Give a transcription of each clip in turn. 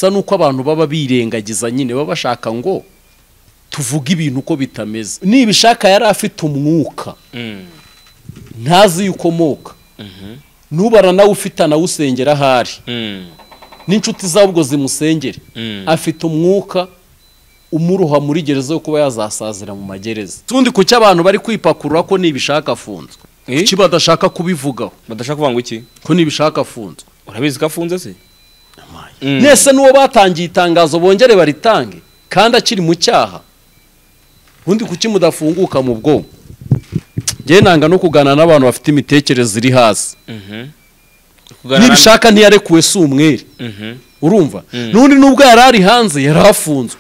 sa nuko abantu baba birengagiza nyine baba bashaka ngo tuvuga ibintu uko bitameze nibishaka yari afite umwuka ntazi yukomoka nubara nawe ufitana usengera hari n'inshuti zabwo zimusengere afite umwuka umuruha muri gereza yo kuba yazasazira mu magereza tundi kuki abantu bari kwipakurura ko nibishaka afunzwe kuki badashaka kubivugaho badashaka kuvuga ngo iki ko nibishaka afunzwe urabizi ko afunze se nese nuwo batangiye itangazo bongere baritange kandi akiri mu cyaha undi kuki mudafunguka mu bwonko je nanga no kugana n'abantu bafite imitekerereze iri hasi nibishaka ntiyarekuwe si umwere urumva nundi nubwo yarari hanze yarafunzwe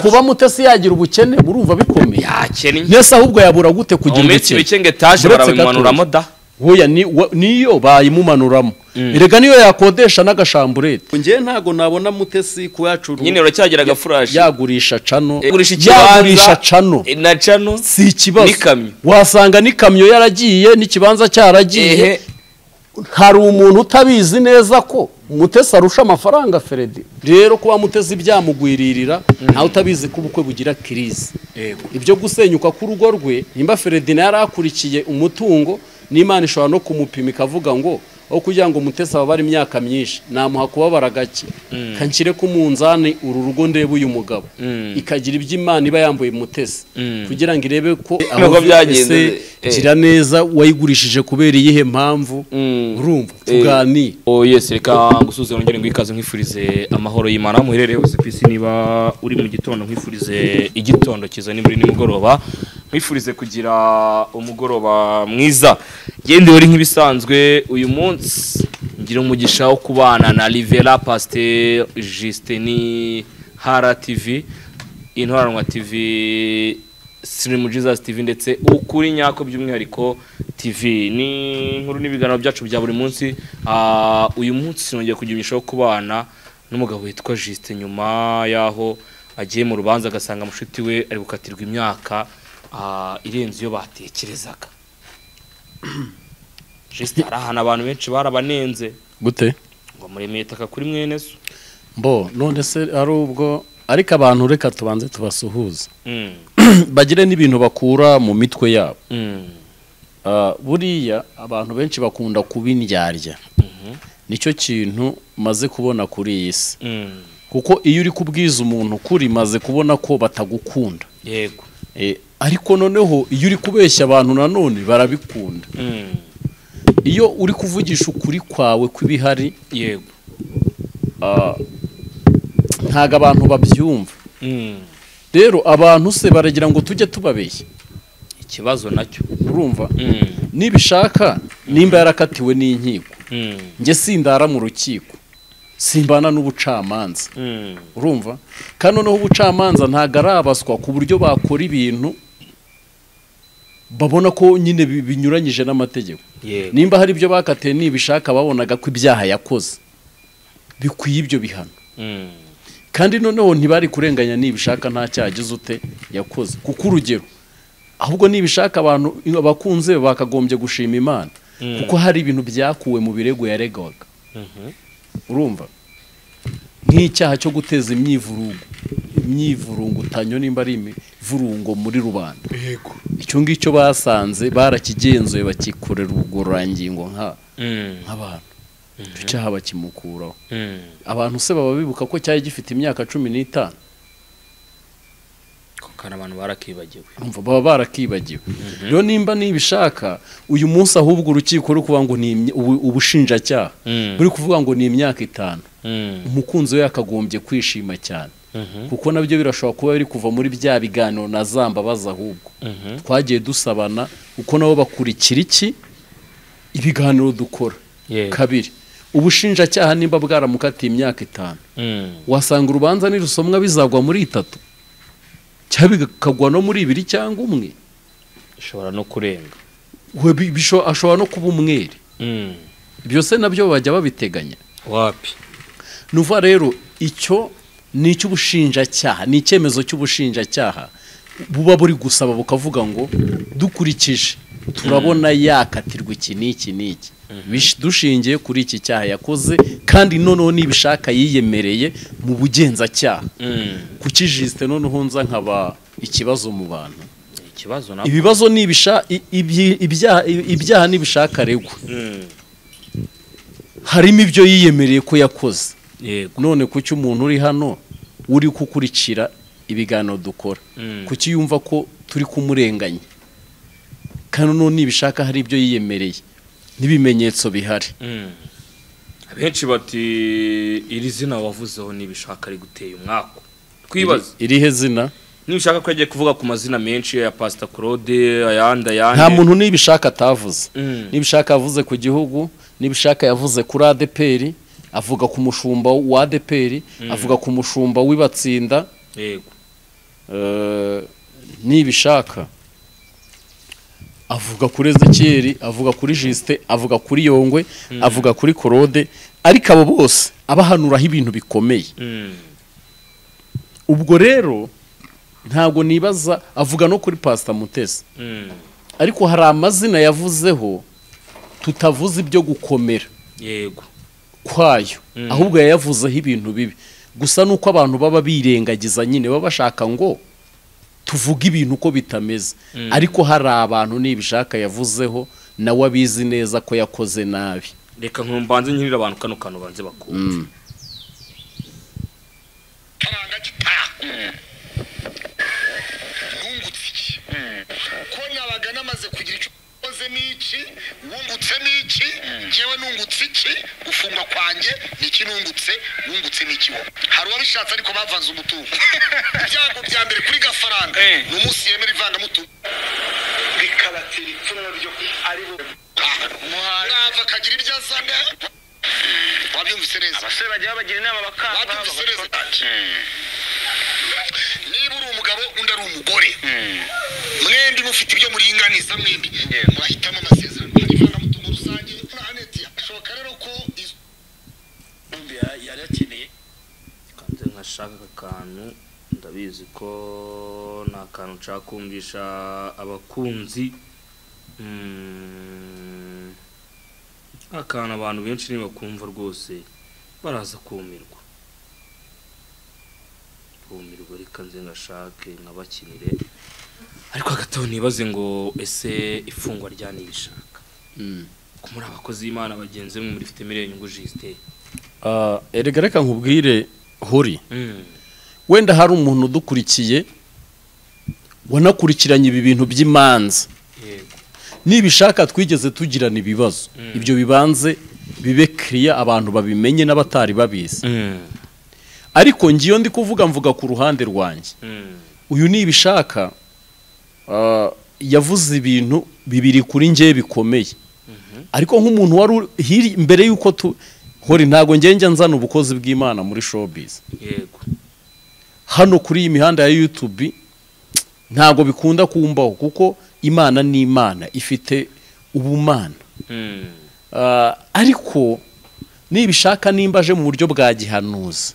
kuba Mutesi yagira ubukene murumva bikomeye yakennye nese ahubwo yabura gute kugira ubukene bikenge taje barabimanuramo da hoya niyo bayimumanuramo erega niyo yakodesha n'agashamburete ngiye ntago nabona Mutesi ku yacuru nyine uracyagira agafurashi yagurisha cano yagurisha cano na cano si ikibazo n'ikamyo wasanga n'ikamyo yaragiye n'ikibanza cyaragiye hari umuntu utabizi neza ko Mutesi arusha amafaranga Feredi rero kuba Mutesi byamugwiririra nta utabizi ko ubukwe bugira crise ibyo gusenyuka ku rugo rwe nimba Feredi yarakurikiye umutungo n'Imana ishobora no kumupima ikavuga ngo aho kugira ngo Mutesi ababara imyaka myinshi namuha kubabara gake kankire ku munzane uru rugo ndebe uyu mugabo ikagira iby'Imana iba yambuye Mutesi kugira ngo irebe ko abo byagenze gira neza wayigurishije kubera iyihe mpamvu urumva tugani yes reka ngusuze ngere ngwikaze nkwifurize amahoro y'Imana muherereye hose kwisi niba uri mu gitondo nkwifurize igitondo kiza ni muri nimugoroba nkwifurize kugira umugoroba mwiza gende uri nk'ibisanzwe uyu munsi ngira umugisha wo kubana na Livela Pasteur Justini Hara TV Intwaranwa TV Slim Jesus TV ndetse ukuri nyako by'umwihariko TV ni inkuru n'ibiganiro byacu bya buri munsi uyu munsi nongeye kugimisha wo kubana n'umugabo witwa Juste nyuma yaho agiye mu rubanza agasanga mushuti we ari gukatirwa imyaka irenze iyo batekerezaga Juste arahana abantu benshi barabanenze gute ngo muremeye taka kuri mwene so mbo none se ari ubwo ariko abantu reka tubanze tubasuhuza bagire n'ibintu bakura mu mitwe yabo buriya abantu benshi bakunda kubindyarya nicyo kintu maze kubona kuri iyi si kuko iyo uri kubwiza umuntu kuri maze kubona ko batagukunda yego ariko noneho iyo uri kubeshya abantu nanone barabikunda iyo uri kuvugisha ukuri kwawe kw'ibihari yego ntago abantu babyumva rero abantu se baragira ngo tujye tubabeshya ikibazo nacyo urumva nibishaka nimba yarakatiwe n'inkiko nge sindara mu rukiko simbana n'ubucamanza urumva kandi noneho ubucamanza ntago arabaswa ku buryo bakora ibintu babona ko nyine binyuranyije n'amategeko nimba hari ibyo bakatiye nibishaka babonaga ko ibyaha yakoze bikwiye ibyo bihano kandi noneho ntibari kurenganya nibishaka nta cyagize ute yakoze kuko urugero ahubwo nibishaka abantu abakunze bakagombye gushima Imana kuko hari ibintu byakuwe mu birego yaregaga urumva nk'icyaha cyo guteza imyivurungutanyo nimba ari imivurungo muri rubanda icyo ngicyo basanze barakigenzuye bakikorera ubugororangingo nk'abantu icyo cyaha bakimukuraho abantu se baba bibuka ko cyari gifite imyaka 15 kana abantu barakibagiwe baba barakibagiwe rero nimba nibishaka uyu munsi ahubwo urukiko ruri kuvuga ngo ni ubushinjacyaha buri kuvuga ngo ni imyaka 5 umukunzi we yakagombye kwishima cyane kuko nabyo birashobora kuba biri kuva muri bya biganiro na zamba baza ahubwo twagiye dusabana uko nabo bakurikira iki ibiganiro dukora kabiri ubushinjacyaha nimba bwaramukatiye imyaka 5 wasanga urubanza nirusomwa bizagwa muri 3 cyangwa bikagwa no muri 2 cyangwa 1 ishobora no kurenga ashobora no kuba umwere byose nabyo bajya babiteganya wapi nuva rero icyo ni cy'ubushinjacyaha ni icyemezo cy'ubushinjacyaha buba buri gusaba bukavuga ngo dukurikije turabona yakatirwa iki n'iki n'iki dushingiye kuri iki cyaha yakoze kandi noneho nibishaka yiyemereye mu bugenzacyaha kuki Justin noneho nza nkaba ikibazo mu bantu ibibazo ibyaha nibishaka regwa harimo ibyo yiyemereye ko yakoze none kuki umuntu uri hano uri kukurikira ibiganiro dukora kuki yumva ko turi kumurenganya kandi none nibishaka hari ibyo yiyemereye n'ibimenyetso bihari abenshi bati iri zina wavuzeho nibishaka ari guteye umwako twibaza irihe zina nibishaka ko yagiye kuvuga ku mazina menshi ya Pastor Claude ayandi nta muntu nibishaka atavuze nibishaka yavuze ku gihugu nibishaka yavuze kuri ADPR avuga ku mushumba wa ADPR avuga ku mushumba w'ibatsinda yego nibishaka avuga kuri Ezekiel avuga kuri Justin avuga kuri Yongwe avuga kuri Claude ariko abo bose abahanuraho ibintu bikomeye ubwo rero ntabwo nibaza avuga no kuri Pastor Mutesi ariko hari amazina yavuzeho tutavuze ibyo gukomera yego kwayo ahubwo yayavuzeho ibintu bibi gusa nuko abantu baba birengagiza nyine baba bashaka ngo tuvuga ibintu uko bitameze ariko hari abantu nibishaka yavuzeho nawe abizi neza ko yakoze nabi reka nkumbanze nyirira abantu kano kantu banze bakumva ko nabaga namaze kugira icyo koze n'iki wungutse n'iki jewe nungutse iki gufungwa kwanjye niki nungutse wungutse n'iki wo hari wabishatse ariko bavanze umutungo ibyago bya mbere kuri gafaranga n'umunsi yemera ivanga mutungo bikabatira ipfunwe ryo ari bo mwava kagira ibyo azana wabyumvise neza abasore bagiye bagira inama bakanga wabyumvise neza niba uri umugabo undi ari umugore mwembi mufite ibyo muringaniza mwembi murahitamo amasezerano hari ivangamutungo rusange aneti ashoboka rero ko yari akeneye kanze nkashaka akantu ndabizi ko nta kantu nshaka kumvisha abakunzi akantu abantu benshi nibakumva rwose baraza kumirwa reka nze ngashake nkabakinire ariko hagataho nibaze ngo ese ifungwa rya nibishaka ko muri abakozi b'Imana bagenzi mwe muri fite miliyoni nyungu Justin erega reka nkubwire hori wenda hari umuntu udukurikiye wanakurikiranye ibi bintu by'imanza nibishaka twigeze tugirana ibibazo ibyo bibanze bibe clear abantu babimenye n'abatari babizi ariko ngiyo ndi kuvuga mvuga ku ruhande rwanjye uyu nibishaka yavuze ibintu bibiri kuri ngiye bikomeye ariko nk'umuntu wari mbere yuko hori ntago njya nzana ubukozi bw'Imana muri showbiz yego hano kuri iyi mihanda ya YouTube ntago bikunda kumbaho kuko Imana ni Imana ifite ubumana ariko nibishaka nimbaje mu buryo bwa gihanuzi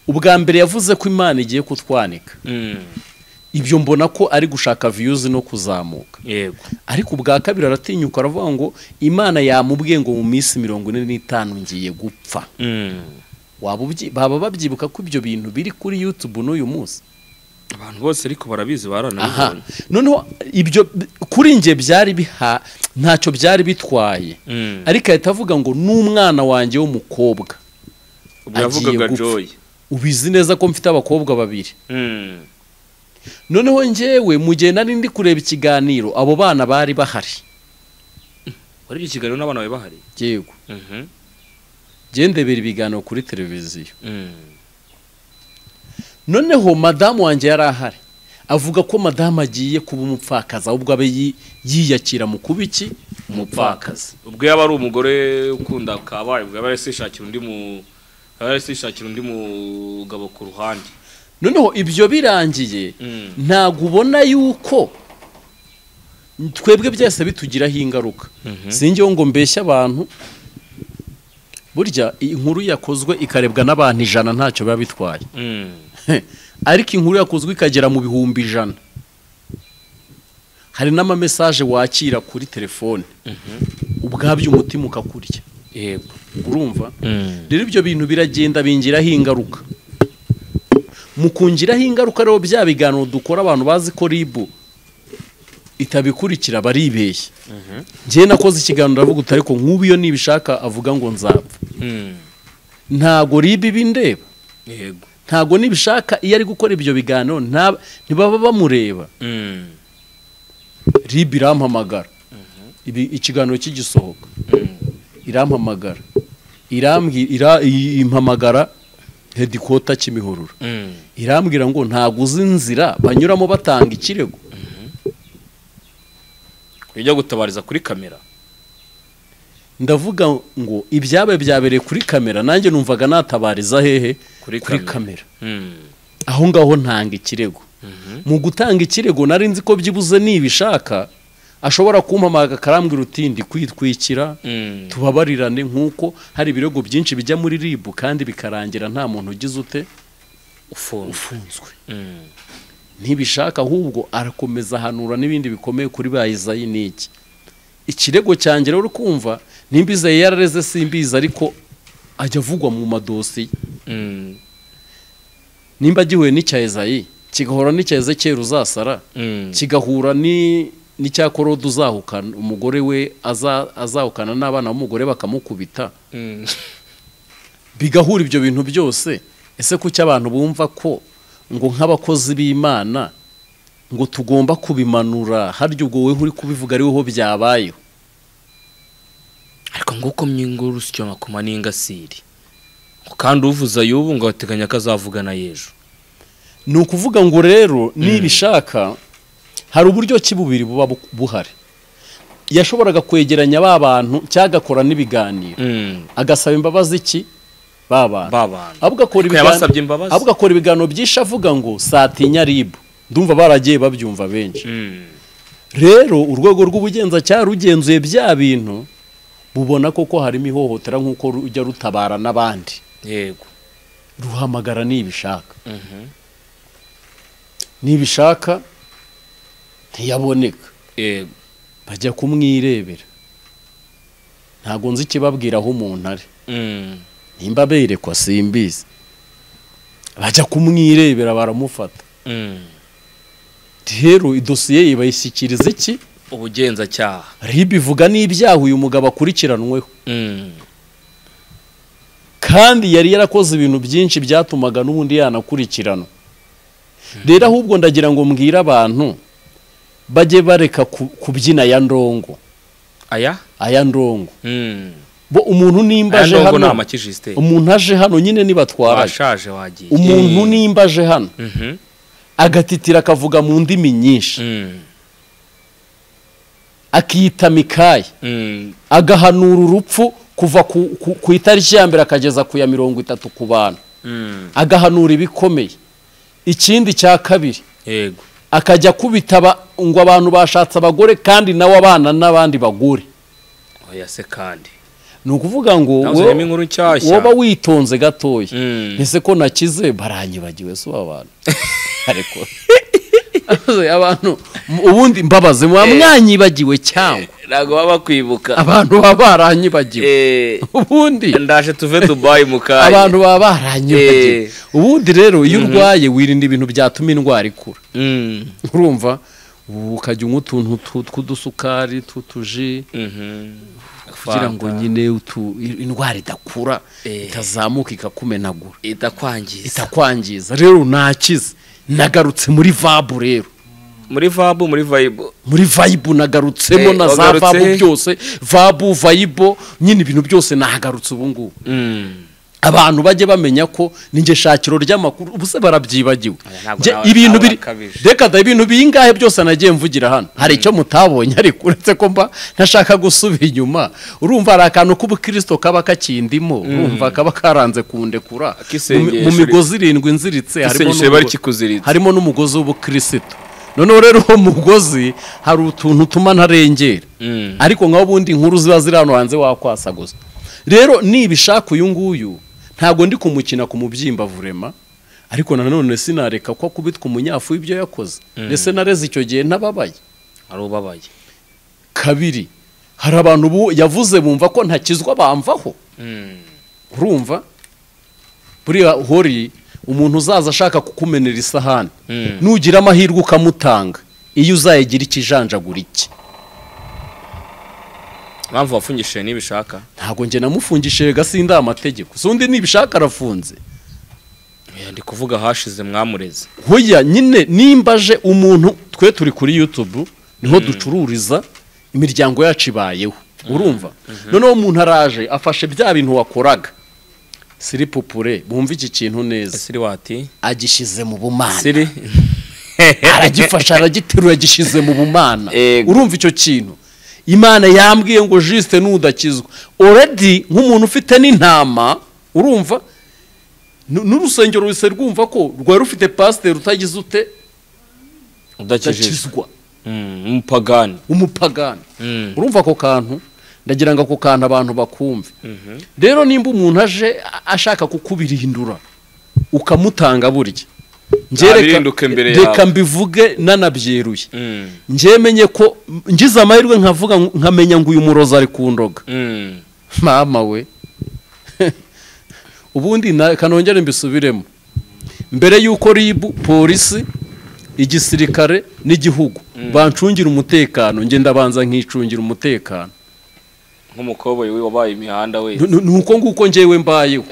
ubwa mbere yavuze ko Imana igiye kutwanika ibyo mbona ko ari gushaka views no kuzamuka yego ariko ubwa kabiri aratinyuka aravuga ngo Imana yamubwiye ngo mu minsi 45 ngiye gupfa baba babyibuka ko ibyo bintu biri kuri YouTube n'uyu munsi abantu bose ariko barabizi baranabibonye noneho ibyo kuri nge byari ntacyo byari bitwaye ariko ahita avuga ngo n'umwana wanjye w'umukobwa yavugaga Joy ubizi neza ko mfite abakobwa babiri noneho njyewe mu gihe nari ndi kureba ikiganiro abo bana bari bahari wari ikiganiro n'abana bawe bahari yego gendebera ibiganiro kuri televiziyo noneho madamu wanjye yari ahari avuga ko madamu agiye kuba umupfakazi ahubwo abe yiyakira mu kuba iki umupfakazi ubwo yaba ari umugore ukunda kabaye ubwo yaba yasishakira undi mugabo ku ruhande noneho ibyo birangiye ntago ubona yuko twebwe byose bitugiraho ingaruka sinjyeho ngo mbeshye abantu burya inkuru yakozwe ikarebwa n'abantu 100 ntacyo biba bitwaye ariko inkuru yakozwe ikagera mu bihumbi 100 hari n'amamesaje wakira kuri telefone ubwabyo umutima ukakurya yego urumva rero ibyo bintu biragenda bingiraho ingaruka mu kungiraho ingaruka rero bya biganiro dukora abantu bazi ko ribu itabikurikira baribeshya njye nakoze ikiganiro ndavuga utari ko nk'ubu iyo nibishaka avuga ngo nzapfa ntago ribu bindeba yego ntago nibishaka iyo ari gukora ibyo biganiro ntibaba bamureba ribu irampamagara ikiganiro kigisohoka irampamagara impamagara hedikota Kimihurura irambwira ngo ntago uzi inzira banyuramo batanga ikirego kujya gutabariza kuri kamera ndavuga ngo ibyabe byabereye kuri kamera nanjye numvaga natabariza hehe kuri kamera aho ngaho ntanga ikirego mu gutanga ikirego nari nzi ko byibuze nibishaka ashobora kumpamaga karambwira uti ndi kwitwikira tubabarirane nkuko hari ibirego byinshi bijya muri ribu kandi bikarangira nta muntu ugize ute ufunzwe ntibishaka ahubwo arakomeza hanura n'ibindi bikomeye kuri bayizayi niki ikirego cyanjye rero kumva nimbizaye yarareze simbiza ariko ajya avugwa mu madosi nimba gihuye n'icyayizayi kigahora n'icyayize uzasara kigahura n'icyakorodo uzahukana umugore we azahukana n'abana b'umugore bakamukubita bigahura ibyo bintu byose ese kuki abantu bumva ko ngo nk'abakozi b'Imana ngo tugomba kubimanura haryo ubwo we uri kubivuga ari ho byabayeho ariko nguko myingo rusyo makoma n'ingasiri kandi uvuza yubu ngo ateganya kazavugana yejo ni ukuvuga ngo rero nibishaka hari uburyo kibubiri buba buhari yashoboraga kwegeranya ba bantu cyagakora n'ibiganiro agasaba imbabazi iki babana ahubwo akora ibiganiro byinshi avuga ngo satinya ribu ndumva baragiye babyumva benshi rero urwego rw'ubugenzacyaha rugenzuye bya bintu bubona koko harimo ihohotera nk'uko rujya rutabara n'abandi yego ruhamagara nibishaka nibishaka ntiyaboneka yego bajya kumwirebera ntago nzi ikibabwira aho umuntu ari nimba berekwa simbizi bajya kumwirebera baramufata rero idosiye ye bayishyikiriza iki ubugenzacyaha ribu ivuga n'ibyaha uyu mugabo akurikiranweho kandi yari yarakoze ibintu byinshi byatumaga n'ubundi yanakurikiranwa rero ahubwo ndagira ngo mbwire abantu bajye bareka kubyina ya ndongo aya ndongo bo umuntu nimba aje hano umuntu aje hano nyine nibatwara umuntu nimba aje hano agatitira akavuga mu ndimi nyinshi akiyita Mikaya agahanura urupfu kuva ku itariki ya mbere akageza ku ya 30 ku bantu agahanura ibikomeye ikindi cya kabiri yego akajya kubitaba ngo abantu bashatse abagore kandi nawe abana n'abandi bagore oya se kandi ni ukuvuga ngo woba witonze gatoya ese ko nakize baranyibagiwe so abantu ariko abantu ubundi mbabaze mwanyibagiwe cyangwa nago baba kwibuka abantu baba baranyibagiwe ubundi ndaje tuve Dubai mukaye abantu baba baranyibagiwe ubundi rero iyo urwaye wirinda ibintu byatuma indwara ikura urumva ukajya utuntu tw'udusukari tutuji kugira ngo nyine indwara idakura itazamuka ikakumenagura itakwangiza rero nakize nagarutse muri vabu rero muri vibe nagarutsemo na za vabu byose vabu vibe nyine ibintu byose nahagarutse ubu ngubu abantu bajye bamenya ko ninge shakiro ry'amakuru ubuse barabyibagiwe ibintu biri reka da ibintu bingahe byose nagiye mvugira hano hari icyo mutabonye ariko uretse ko mba ntashaka gusubira inyuma urumva ari akantu k'ubukristo kaba kakindimo urumva kaba karanze kundekura mu migozi 7 nziritse harimo n'umugozi w'ubukristo noneho rero uwo mugozi hari utuntu tuma ntarengera ariko nk'aho bundi inkuru ziba ziri hano hanze wakwasa gusa rero nibishaka uyu nguyu ntago ndi kumukina ku mubyimba vurema ariko nanone sinareka ko kubitwa umunyafu ibyo yakoze ndetse nareze icyo gihe ntababaye ari ubabaye. Kabiri, hari abantu yavuze bumva ko ntakizwa bamvaho. Urumva buriya hori umuntu uzaza ashaka kukumenera isahani nugira amahirwe ukamutanga iyo uzayigira ikijanjagura iki. Mpamvu wafungishije nibishaka ntago nge namufungishije gasinda amategeko sundi nibishaka arafunze. Ndi kuvuga hashize mwamureze. Hoya nyine nimbaje umuntu twe turi kuri YouTube niho ducururiza imiryango yacu ibayeho. Urumva noneho umuntu araje afashe bya bintu wakoraga siri popure bumva iki kintu neza siri wati agishize mu bumana siri aragifasha aragiterura agishize mu bumana. Urumva icyo kintu Imana yambwiye ngo juste nudakizwa already nk'umuntu ufite n'intama. Urumva n'urusengero rwise rwumva ko rwari rufite pasteur utagize ute udakizwa umupagani. Urumva ako kantu ndagira ngo ako kantu abantu bakumve. Rero nimba umuntu aje ashaka kukubirihindura ukamutanga burya reka mbivuge nanabyeruye ngemenye ko ngize amahirwe nkavuga nkamenya ngo uyu muroza ari kundoga mama we ubundi kanongere mbisubiremo mbere yuko ribu polisi igisirikare n'igihugu bancungira umutekano nge ndabanza nkicungira umutekano nk'umukoboyi wabaye imihanda we nuko nguko ngewe mbayeho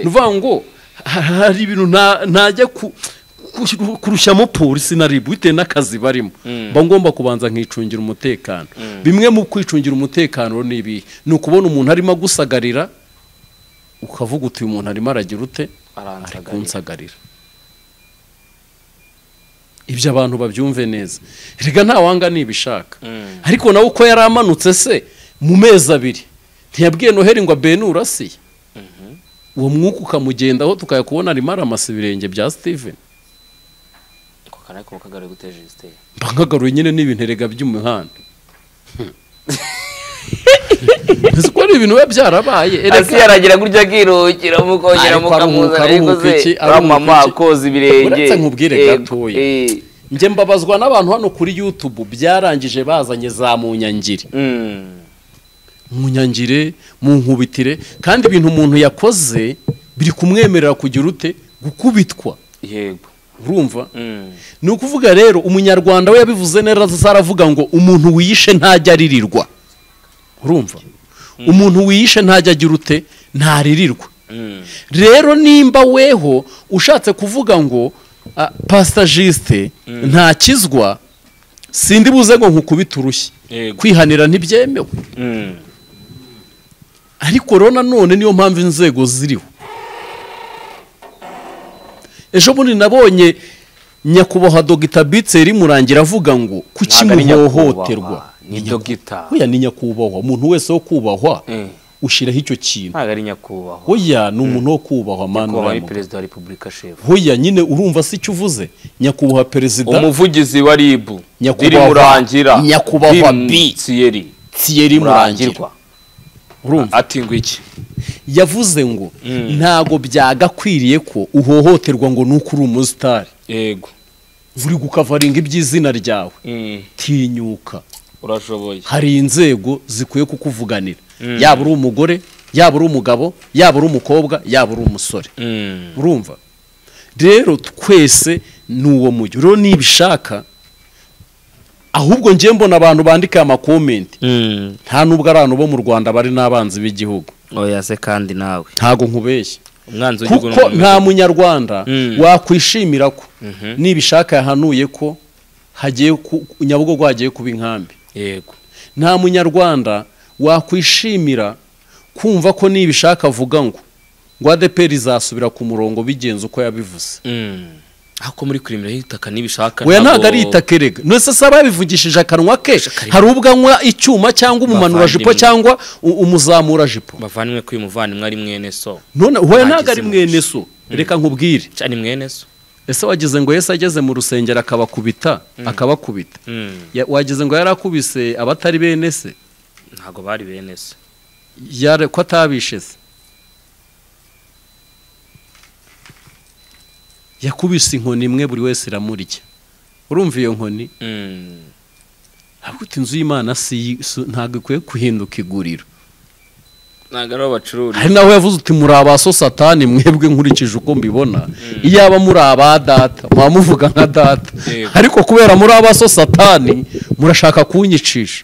nuvuga ngo hari ibintu ntajya kurushyamo polisi na ribu bitewe n'akazi barimo mba ngomba kubanza nkicungira umutekano. Bimwe mu kwicungira umutekano ni ukubona umuntu arimo agusagarira ukavuga uti uyu muntu arimo aragira ute ari kunsagarira. Ibyo abantu babyumve neza rega nta wanga nibishaka ariko nawe uko yari amanutse se mu mezi 2 ntiyabwiye Noheli ngo abenura si uwo mwuka ukamugendaho tukayakubona arimo aramasa ibirenge bya Steven ko kagare guteje Justin mbangagaruye nyine n'ibintu erega by'umuhanda Nziko ari ibintu biba byarabaye asi yaragira gurya kirukira mukongera mukamuza ariko se mama koza ibirenge uretse nkubwire gatoya nje mbabazwa n'abantu hano kuri YouTube byarangije bazanye za munyangire munyangire mu nkubitire kandi ibintu umuntu yakoze biri kumwemerera kugira ute gukubitwa. Yego urumva ni ukuvuga rero umunyarwanda we yabivuze neza zaravuga ngo umuntu wiyishe ntajya aririrwa. Urumva umuntu wiyishe ntajya agira ute ntaririrwa. Rero nimba weho ushatse kuvuga ngo Pastor Juste ntakizwa sindi buze ngo nkukubita urushyi kwihanira ntibyemewe. Ariko rero nanone niyo mpamvu inzego ziriho. Ejo bundi nabonye nyakubahwa Dr. Bitseri Murangira avuga ngo kuki muhohoterwa ni Dr. Hoya ni nyakubahwa umuntu wese wo kubahwa ushiraho icyo kintu ntago ari nyakubahwa. Hoya ni umuntu wo kubahwa manu wa president wa republika chef. Hoya nyine urumva si icyo uvuze nyakubahwa president umuvugizi wa RIB Diri Murangira nyakubahwa Thierry Murangirwa urumva ati ngo iki yavuze ngo ntago byagakwiriye ko uhohoterwa ngo nuko uri umustar. Yego uri gukavaringa iby'izina ryawe tinyuka urashoboye hari inzego zikwiye kukuvuganira yaba uri umugore yaba uri umugabo yaba uri umukobwa yaba uri umusore. Urumva rero twese nuwo mujyo rero nibishaka ahubwo ngiye mbona abantu bandika ama comment nta nubwo abantu bo mu Rwanda bari nabanzi b'igihugu. Oya se kandi nawe ntago nkubeshye umwanzi kuko nta munyarwanda wakwishimira ko nibishaka yahanuye ko hagiye Nyabugogo hagiye kuba inkambi. Yego nta munyarwanda wakwishimira kumva ko nibishaka avuga ngo ADPR izasubira ku murongo bigenze uko yabivuze. Ako muri kurimira hitaka nibishaka we ntago ari itakerega nose saba bivugishije akanwa ke hari ubwanwa icyuma cyangwa umumanura jipo cyangwa umuzamura jipo bavanimwe ko umuvandimwe ari mwene so none we ntago ari mwene so reka nkubwire cyane mwene so ese wagize ngo Yesu ageze mu rusengero akabakubita wagize ngo yarakubise abatari bene se ntago bari bene se yare ko atabishe se yakubise inkoni imwe buri wese iramurya. Urumva iyo nkoni ahubwo inzu y'Imana ntabwo ikwiye kuhinduka iguriro. ntabwo ari abacururiza. Hari naho yavuze uti muri abaso satani mwebwe nkurikije uko mbibona, iyaba muri aba data muvuga nka data, ariko kubera muri abaso satani murashaka kunyicisha.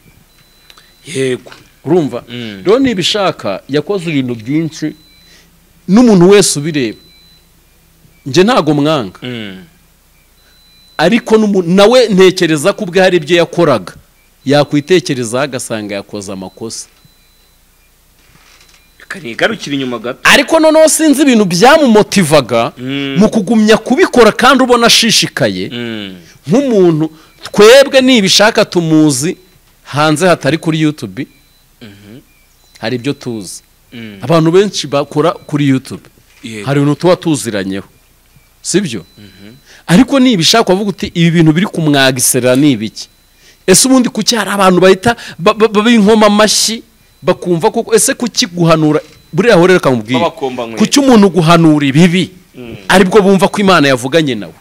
Yego, urumva rero nibishaka yakoze ibintu byinshi n'umuntu wese ubireba, nje ntago mwanga, ariko nawe ntekereza ko ubwe hari ibyo yakoraga yakwitekerezaho agasanga yakoze amakosa, kanigarukira inyuma gato. ariko noneho sinzi ibintu byamumotivaga mu kugumya kubikora kandi ubona ashishikaye nk'umuntu. Twebwe nibishaka tumuzi hanze hatari kuri YouTube, hari ibyo tuzi. Abantu benshi bakora kuri YouTube, hari ibintu tuba tuziranyeho, sibyo? Ariko nibishaka bavuga uti ibi bintu biri kumwagiserera ni ibiki? Ese ubundi kuki hari abantu bahita babinkoma amashyi bakumva koko ese kuki guhanura buriya horera kamubwiye kuki umuntu guhanura ibibi aribwo bumva ko Imana yavuganye nawe?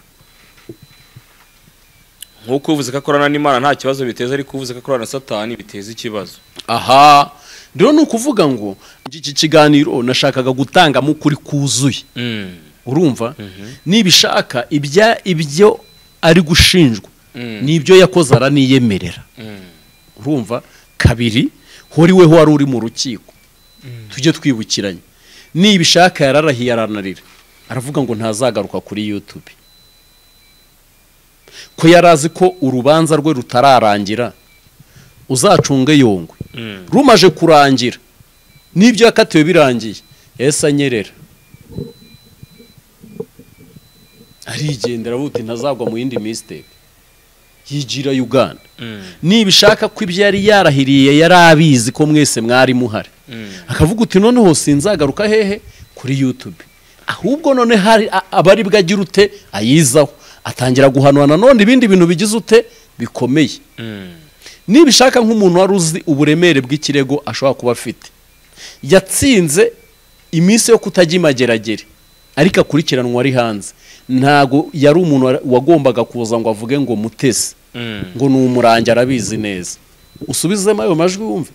Nkuko uvuze ko akorana n'Imana nta kibazo biteza, ariko uvuze ko akorana na Satani biteza ikibazo. Aha rero ni ukuvuga ngo iki kiganiro nashakaga gutangamo ukuri kuzuye. Urumva nibishaka ibyo ari gushinjwa nibyo yakoze araniyemerera. Urumva kabiri horiweho wari uri mu rukiko, tujye twibukiranye, nibishaka yararahiye aranarira aravuga ngo ntazagaruka kuri YouTube, ko yarazi ko urubanza rwe rutararangira, uzacunge yongwe. Rumaje kurangira n'ibyo yakatiwe birangiye, ese anyerera arigendera buti ntazagwa mu yindi mistake, yigira Uganda. Nibishaka ko ibyo yari yarahiriye yari abizi ko mwese mwari muhari, akavuga uti noneho sinzagaruka hehe kuri YouTube, ahubwo none hari abari bwagira ute ayizaho, atangira guhanwa none ibindi bintu bigize ute bikomeye. Nibishaka nk'umuntu wari uzi uburemere bw'ikirego ashobora kuba afite, yatsinze iminsi yo kutajya imageragere, ariko akurikiranwa ari hanze. Ntago yari umuntu wagombaga kuza ngo avuge ngo Mutesi ngo ni umurangi arabizi neza, usubizemo ayo majwi wumve.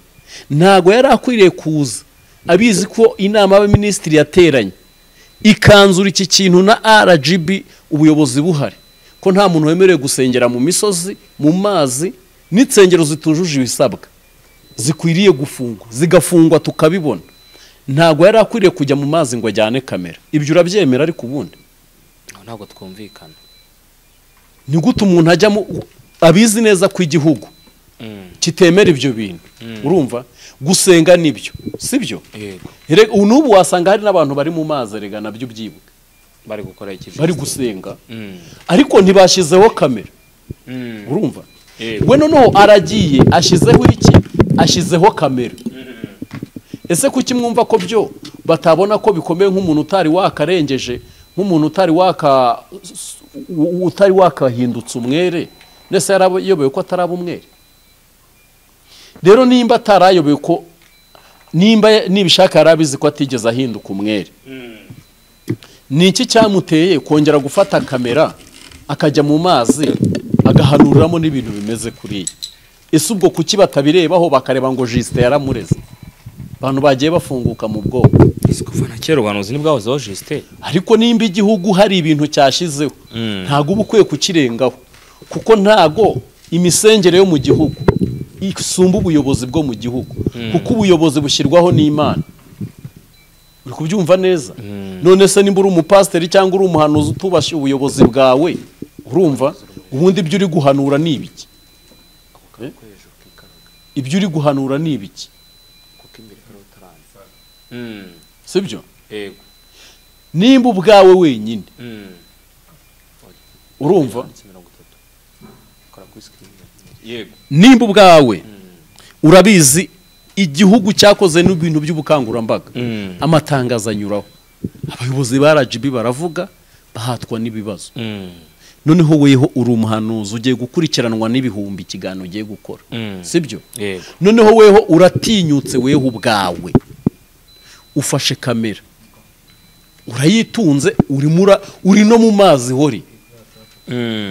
Ntago yari akwiriye kuza abizi ko inama y'abaminisitiri yateranye ikanzura iki kintu na RGB ubuyobozi buhari, ko nta muntu wemerewe gusengera mu misozi, mu mazi, n'insengero zitujuje ibisabwa zikwiriye gufungwa, zigafungwa tukabibona. Ntago yari akwiriye kujya mu mazi ngo ajyane kamera. Ibyo urabyemera? Ariko ubundi ntabwo twumvikana. Ni gute umuntu ajya abizi neza ko igihugu kitemera ibyo bintu? Urumva gusenga nibyo, sibyo? Yego. N'ubu wasanga hari n'abantu bari mu mazi rega nabyo byibuka bari gukora iki, bari gusenga, ariko ntibashyizeho kamera. Urumva we noneho aragiye ashyizeho iki? Ashyizeho kamera. Ese kuki mwumva ko byo batabona ko bikomeye nk'umuntu utari wakarengeje, nk'umuntu utari wakahindutse umwere? Nese yarayoboye ko ataraba umwere? Rero nimba atarayoboye ko, nibishaka yarabizi ko atigeze ahinduka umwere, ni iki cyamuteye kongera gufata kamera akajya mu mazi agahanuriramo n'ibintu bimeze kuriya? Ese ubwo kuki batabirebaho bakareba ngo Justin yaramureze? Abantu bagiye bafunguka mu bwoko. Ese kuva na kera ubuhanuzi nibwahozeho Justin? Ariko nimba igihugu hari ibintu cyashizeho ntago uba ukwiye kukirengaho, kuko ntago imisengere yo mu gihugu isumba ubuyobozi bwo mu gihugu, kuko ubuyobozi bushyirwaho n'Imana. Uri kubyumva neza? None se nimba uri umupasiteri cyangwa uri umuhanuzi utubashye ubuyobozi bwawe, urumva ubundi ibyo uri guhanura ni ibiki? Ibyo uri guhanura ni ibiki? Sibyo? Yego. Nimba ubwawe wenyine, urumva yego, nimba ubwawe urabizi igihugu cyakoze n'ibintu by'ubukangurambaga, amatangazo anyuraho, abayobozi ba RGB baravuga bahatwa n'ibibazo. Noneho weho uri umuhanuzi ugiye gukurikiranwa n'ibihumbi ikiganiro ugiye gukora, sibyo? Yego. Noneho weho uratinyutse, weho ubwawe ufashe kamera urayitunze, uri no mu mazi hori,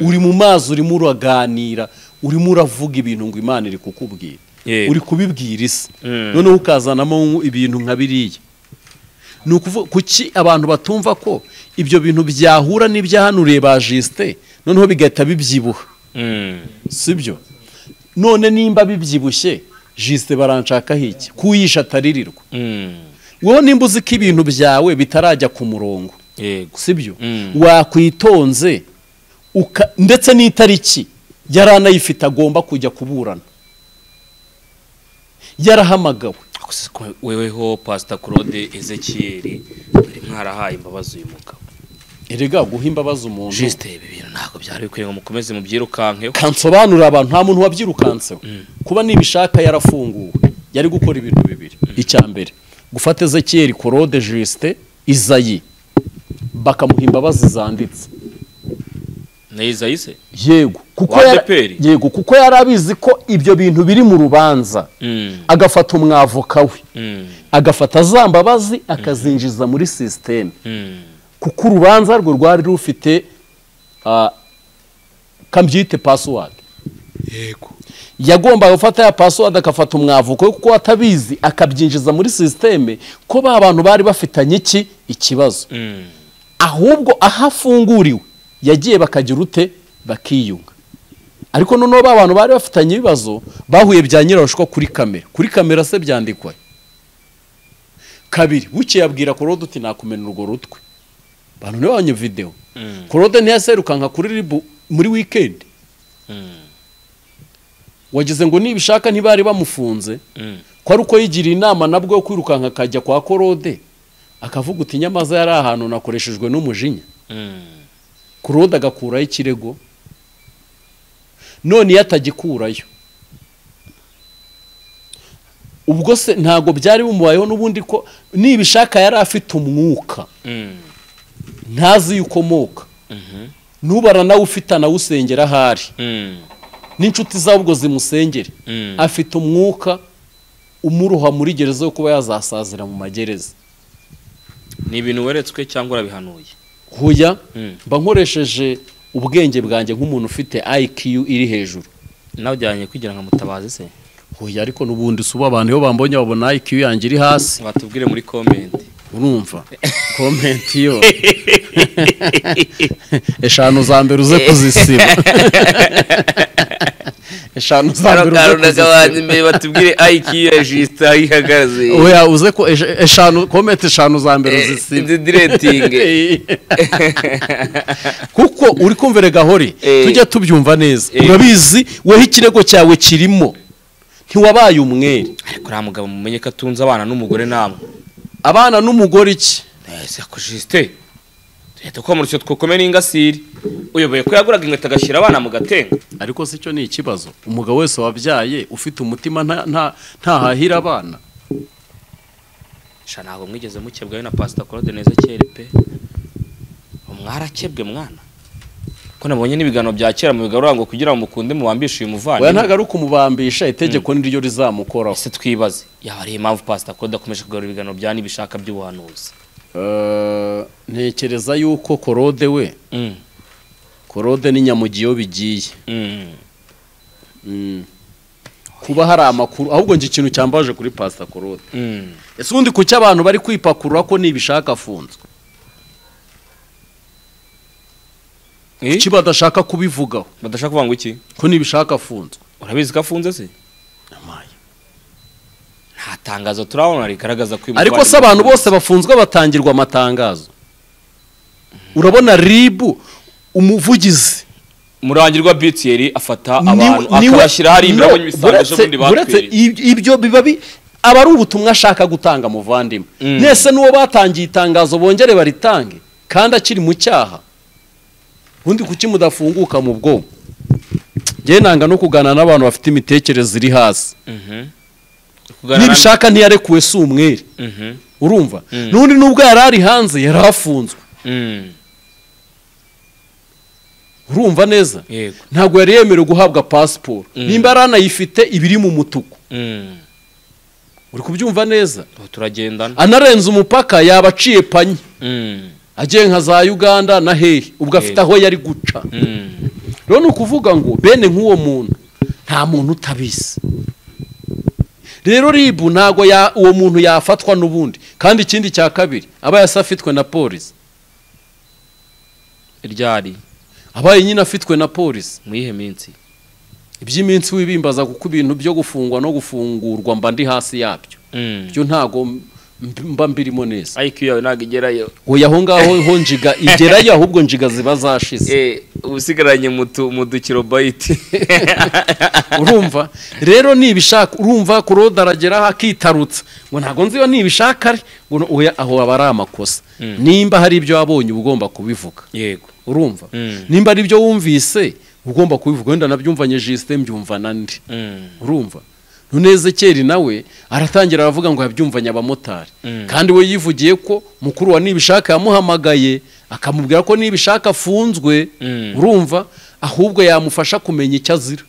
uri mu mazi urimo uraganira urimo uravuga ibintu ngo Imana iri kukubwira Yego. uri kubibwira isi noneho ukazanamo ibintu nka biriya ni ukuvuga kuki abantu batumva ko ibyo bintu byahura n'ibyahanuriye ba Justin noneho bigahita bibyibuha sibyo none nimba bibyibushye Justin baranshakaho iki kuyisha ataririrwa wowe nimba uzi ko ibintu byawe bitarajya ku murongo yego sibyo wakwitonze ndetse n'itariki yaranayifite agomba kujya kuburana yarahamagawe weweho Pastor Claude Ezekiel bari mwarahaye imbabazi uyu mugabo erega guha imbabazi umuntu Justin ibi bintu ntabwo byari bikwiye ngo mukomeze mubyirukankeho kansobanurira abantu nta muntu wabyirukanseho kuba nibishaka yarafunguwe yari gukora ibintu bibiri icya mbere gufata Ezekiel Claude Justin Izayi bakamuha imbabazi zanditse Izayi se yego kuko yari abizi ko ibyo bintu biri mu rubanza agafata umwavoka we agafata za mbabazi akazinjiza muri system kuko urubanza rwo rwari rufite kambyite password yego yagombaga gufata ya password akafata umwavoka we kuko atabizi akabyinjiza muri system ko ba bantu bari bafitanye ikibazo ahubwo ahafunguriwe yagiye bakagira ute bakiyunga ariko noneho ba bantu bari bafitanye ibibazo bahuye bya nyirarushwa kuri kamera se byandikwa kabiri buke yabwira Claude uti nakumena urwo rutwe bantu ne banye video Claude ntiyaserukanka kuri ribu muri weekend wagize ngo nibishaka ntibari bamufunze ko ari uko yigira inama nabwo yo kwirukanka akajya kwa Claude akavuga uti nyamaza yari ahantu nakoreshejwe n'umujinya Claude agakuraho ikirego none yatagikurayo ubwo se ntago byari bumubayeho n'ubundi ko nibishaka yari afite umwuka ntazi yukomoka nubara nawe ufite anawusengera ahari n'inshuti zawe ubwo zimusengere afite umwuka umuruha muri gereza yo kuba yazasazira mu magereza ni ibintu weretswe cyangwa urabihanuye huya mba nkoresheje ubwenge bwanjye nk'umuntu ufite IQ iri hejuru nawe ujyanye kugira ngo mutabaze se huya ariko n'ubundi suba abantu iyo bambonye babona IQ yanjye iri hasi batubwire muri comment urumva comment yo eshanu za mbere uze kuzisiba eshanu za mbere mbere batubwire IQ ya Justin ihagaze oya uze ko eshanu comment eshanu za mbere uzisiba indireting kuko uri kumvere gahore tujya tubyumva neza urabizi weho ikirego cyawe kirimo ntiwabaye umwere ariko ra mugabo mumenye ko atunze abana n'umugore namwe abana n'umugore iki ese ko Justin tuhita ko murusyo twokomera ingasiri uyoboye ko yaguraga ingata gashyira abana mu gatenga ariko se cyo ni ikibazo umugabo wese wabyaye ufite umutima ntahahira abana sha ntabwo mwigeze mukebwayo na Pastor Claude Ezekiel pe umwarakebwe mwana ko nabonye n'ibigano bya kera mu bigarura ngo kugira ngo mukunde mubambishe uyu muvandi oya ntago ari kumubambisha itegeko niryo rizamukoraho ese twibaze yaba ari impamvu Pastor Claude akomeje kugarura ibigano bya nibishaka by'ubuhanuzi ntekereza yuko Claude we Claude ni nyamugiyo bigiye kuba hari amakuru ahubwo nje ikintu cyambaje kuri Pastor Claude ese ubundi kuki abantu bari kwipakurura ko nibishaka afunzwe iki badashaka kubivugaho badashaka kuvuga ngo iki ko nibishaka afunzwe urabizi ko afunze se nta tangazo turabona rigaragaza ko ariko se abantu bose bafunzwe batangirwa amatangazo urabona ribu umuvugizi murangirwa BTR afata abantu akabashyira hari imbere y'imisango bundi batwere ibyo biba aba ari ubutumwa ashaka gutanga muvandimwe nese nuwo batangiye itangazo bongere baritange kandi akiri mu cyaha bundi kuki mudafunguka mu bwonko ngiye nanga no kugana n'abantu bafite imitekerereze iri hasi nibishaka ntiyarekuwe si umwere urumva n'undi nubwo yari ari hanze yari afunzwe urumva neza ntabwo yari yemerewe guhabwa pasiporo nimba aranayifite ibiri mu mutuku uri kubyumva neza turagendana anarenze umupaka yaba aciye panye agiye nka za Uganda na hehe ubwo afite aho yari guca rero ni ukuvuga ngo bene nk'uwo muntu nta muntu utabizi. Rero ribu ntago uwo muntu yafatwa n'ubundi, kandi ikindi cya kabiri aba yasafitwe na polisi. Iryari abaye nyine afitwe na polisi mu yihe minsi? Iby'iminsi wibimbaza kuko ibintu byo gufungwa no gufungurwa mba ndi hasi yabyo. Byo ntago mba mbirimo neza. IQ yawe ntago igerayo. Oya aho ngaho ho njiga igerayo, ahubwo njiga ziba zashize. Ubusigaranye mu kilobyte. Urumva rero nibishaka, urumva Claude aragera hakitarutsa ngo ntago nziyo nibishaka ari ngo oya, aho aba ari amakosa. Nimba hari ibyo wabonye ugomba kubivuga. Yego. Urumva nimba ari ibyo wumvise ugomba kubivuga. Wenda nabyumvanye Justin mbyumva nandi. Urumva nuneze keri nawe aratangira aravuga ngo yabyumvanye abamotari, kandi we yivugiye ko mukuru wa nibishaka yamuhamagaye akamubwira ko nibishaka afunzwe. Urumva ahubwo yamufasha kumenya icyo azira.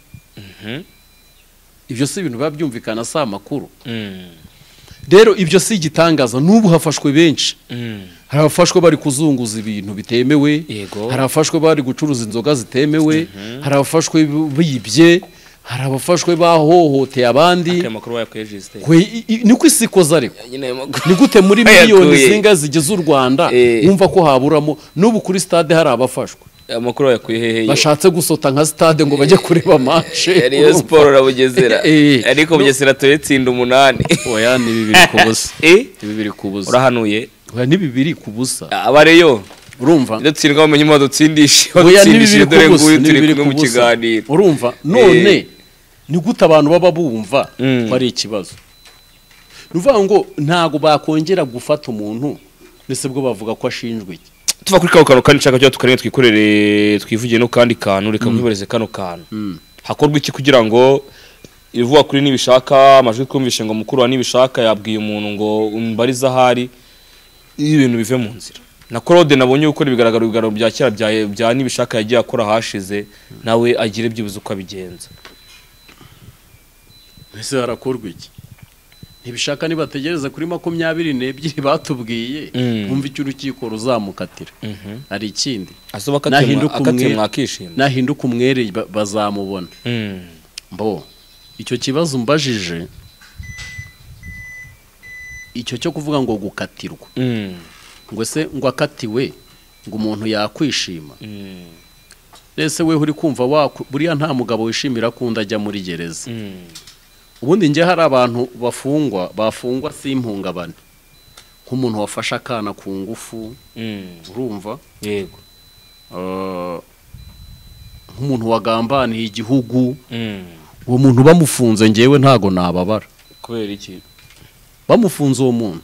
Ibyo si ibintu babyumvikana sa makuru. Rero ibyo si igitangaza, n'ubu hafashwe benshi. Hari abafashwe bari kuzunguza ibintu bitemewe, hari abafashwe bari gucuruza inzoga zitemewe, hari abafashwe bibye, hari abafashwe bahohoteye abandi. Amakuru yakuye Justin. Niko isikoza ariko ni gute muri miliyoni zinga zigize u Rwanda wumva ko haburamo n'ubu kuri stade hari abafashwe? Amakuru yakuye hehe bashatse gusota nka stade ngo bajye kureba match. Yari Sport Rabugezera ariko Bugesera tuyetsinda 8. Oya ni 2 kubusa. Ni 2 kubusa. Urahanuye? Oya ni 2 kubusa. Abareyo urumva ndatsindwa bamenye mo dutsindishe. Oya ni 2 kubusa, ni 2 mu kiganiro. Urumva none ni gute abantu baba bumva bari ikibazo? Nuvuga ngo ntago bakongera gufata umuntu nese bwo bavuga ko ashinjwe iki. Tuva kuri kano kandi nshaka cyo tukarenge twikorere twivugiye no kandi kantu reka mwibereze kano kantu. Hakorwa iki kugira ngo ivuga kuri nibishaka amajwi twumvishe ngo mukuru wa nibishaka yabwiye umuntu ngo umbariza hari ibintu bive mu nzira. Na Claude nabonye uko bigaragara bya kera bya nibishaka yagiye akora hashize nawe agire byibuze uko abigenza. Ese harakorwa iki? Nibishaka nibategereza kuri 22 batubwiye bumva icyo urukiko ruzamukatira. Ari ikindi asoba akatemwa mwakishima nahinduka umwere bazamubona. Mbo icyo kibazo mbajije icyo cyo kuvuga ngo gukatirwa ngo se ngo akatiwe ngo umuntu yakwishima. Ese we uri kumva buriya nta mugabo wishimira kunda ajya muri gereza. Ubundi nje hari abantu bafungwa simpungabane nk'umuntu wafasha akana ku ngufu. Urumva yego nk'umuntu wagambaniye igihugu. Uwo muntu bamufunze ngewe ntago nababara. Kubera iki bamufunze uwo muntu?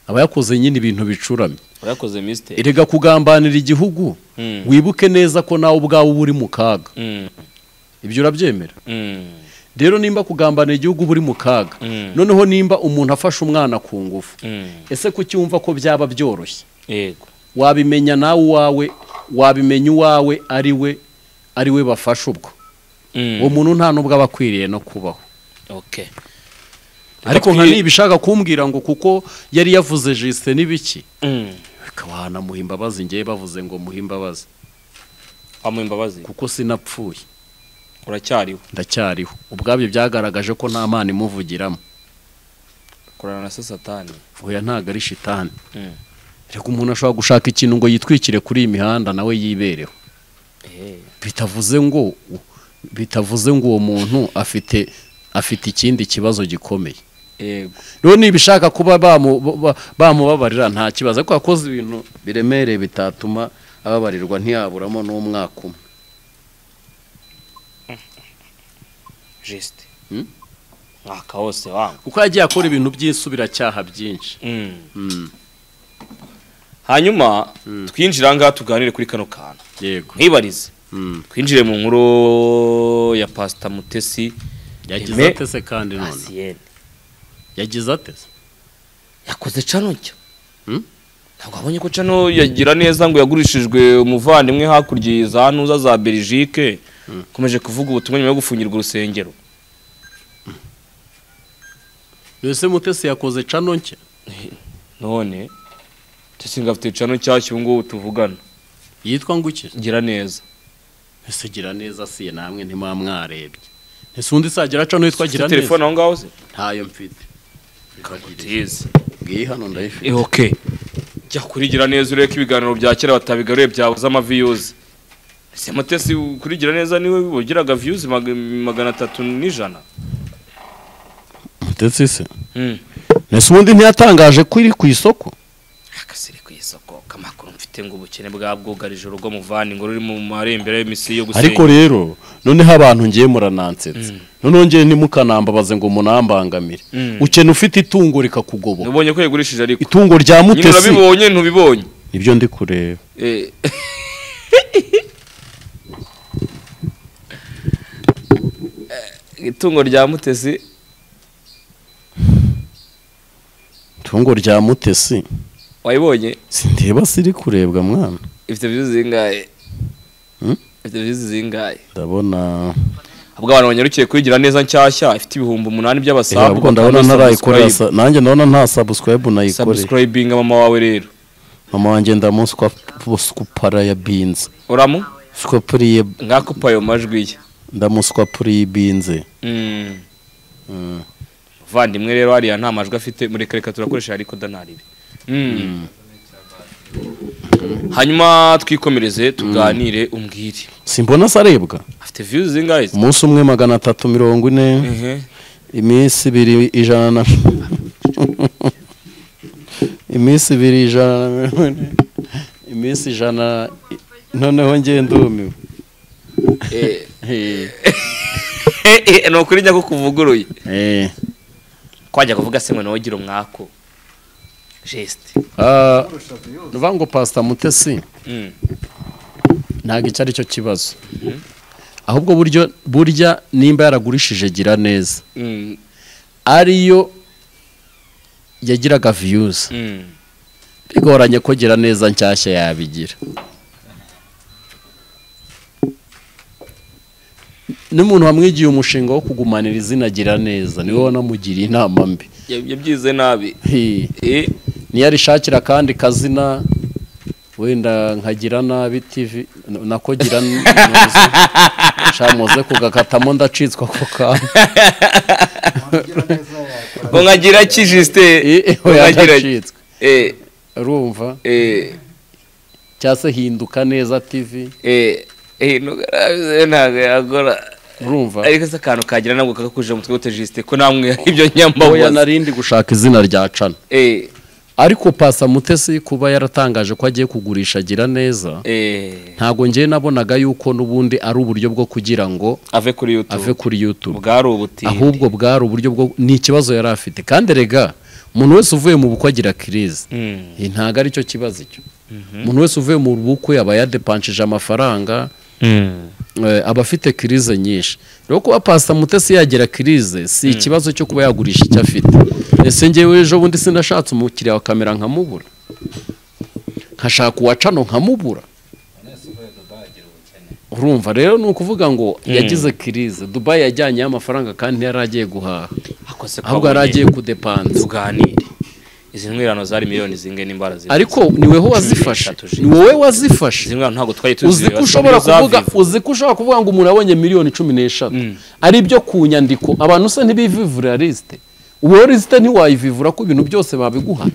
Aba yakoze nyine ibintu bicuramye. Yakoze mistake. Erega kugambanira igihugu wibuke neza ko nawe ubwawe uri mu kaga. Ibyo urabyemera? Rero nimba kugambanira igihugu buri mu kaga, noneho nimba umuntu afasha umwana ku ngufu, ese kucyumva ko byaba byoroshye? Yego wabimenya nawe uwawe, wabimenya uwawe ari we bafasha ubwo. Uwo muntu nta nubwo abakwiriye no kubaho. Okay. Ariko nka nibishaka kumbwira ngo kuko yari yavuze Justin n'ibiki bikabana muhimbabazi ngiye bavuze ngo muhimbabazi amuhimbabazi kuko sinapfuye. Uracyariho? Ndacyariho. Ubwabyo byagaragaje ko nta mana imuvugiramo. Kurana na Satani. Oya ntago ari shitani. Reka umuntu ashobora gushaka ikintu ngo yitwikire kuri iyi mihanda nawe yibereho. Bitavuze ngo uwo muntu afite ikindi kibazo gikomeye. Yego. Rero nibishaka kuba bamubabarira nta kibazo, ko yakoze ibintu biremereye bitatuma ababarirwa ntiyaburamo n'umwaka umwe. Juste mwaka wose wangu uko yagiye akora ibintu by'isubiracyaha byinshi. Hanyuma twinjira ngaha tuganire kuri kano kantu. Yego nkibarize twinjire mu nkuru ya Pastor Mutesi. Yagize atese kandi none yagize atese yakoze cano cyo ntabwo abonye ko cano yagira neza ngo yagurishijwe umuvandimwe hakurya za ntuza za Belgique. Komeje kuvuga ubutumwa nyuma yo gufungirwa urusengero. Yose Mutesi yakoze cano nshya none tusinga afite cano cyashye ngo tuvugana yitwa nguki gira neza. Ese gira neza si namwe ntimamwarebye ese undi sagira aca no twagira neza telefone aho ngaho se ntayo mfite kagutize ngiye hano ndayifite okay jya kurigira neza ureke ibiganiro bya kera batabigaruye byabuze ama views ese Mutesi kurigira neza niwe wogiraga views 300 Mutesi se nese ubundi ntiyatangaje ko iri ku isoko akasiri ku isoko kamakuru mfite ngo ubukene bwabwugarije urugo muvani ngo ruri mu marembere y'imisi yo gusenya ariko rero noneho abantu ngiye muranansetse noneho ngiye ntimukanambabaze ngo munambangamire ukene ufite itungo rikakugoboka ubonye ko yagurishije ariko itungo rya Mutesi urabibonye ntubibonye nibyo ndi kureba itungo rya Mutesi itungo rya Mutesi wayibonye sindeba siri kurebwa mwana ifite views zingahe ifite views zingahe ndabona abwo abantu banyarukiye kuyigira neza nshyashya ifite 8,000 by'abasabu ubwo ndabona narayikora nanjye ndabona nta subscribe nayikore subscribing mama wawe rero mama wanjye ndamuswa para ya beans uramu skopuriye ngakupa yo majwi ye ndamuswa puri binze vandimwe rero hariya nta majwi afite muri kereka turakoresha ariko danaribi hanyuma twikomereze tuganire umbwire simbona sarebwa afite views zingahe umunsi umwe 340 iminsi 2 ijana iminsi 2 ijana iminsi ijana noneho ngiye ndumiwe no kuri njya ko kuvuguruye kwajya kuvuga se ngo nogira umwako geste nuvango Pastor Mutesi ntago icyo kibazo ahubwo burya nimba yaragurishije gira neza ariyo yagiraga views bigoranye ko gira neza nshyashya yabigira n'umuntu wamwigiye umushinga wo kugumanira izina gira neza niwe wanamugiriye inama mbi yabyize nabi niyo arishakira kandi kazina wenda nkagira nabi TV nako gira neza shamuze kugakatamo ndacitswa ko ka ngo nkagira kijiste ngacitswe urumva cyase hinduka neza TV ntago yagora urumva ariko se akantu kagira nabwo kakakuje mu twite juste ko namwe ibyo nyamba oya narindi gushaka izina rya cana ariko Pastor Mutesi kuba yaratangaje ko agiye kugurisha gira neza ntago ngiye nabonaga yuko nubundi ari uburyo bwo kugira ngo ave kuri YouTube bwari ubuti ahubwo bwari uburyo bwo ni ikibazo yari afite kandi rega umuntu wese uvuye mu bukwe agira crise ntago ari cyo kibazo icyo umuntu wese uvuye mu bukwe aba yadepanshije amafaranga aba afite crise nyinshi rero kuba Pastor Mutesi yagira crise si ikibazo cyo kuba yagurisha icyo afite ese ngewe ejo bundi sinashatse umukiriya wa kamera nkamubura nkashaka uwacano nkamubura urumva rero ni ukuvuga ngo yagize crise Dubai yajyanye amafaranga kandi yari agiye guhaha ahubwo yari agiye kudepanza tuganire izi ntwirano zari miliyoni zinge n'imbara ziri ariko niweho wazifashe ni wowe wazifashe zimwe ntago twari tuzi uzi ko ushobora kuvuga ngo umuntu abonye miliyoni 13 ari byo ku nyandiko abantu se ntibivivura liste uwo liste ntiwayivivura ko ibintu byose babiguha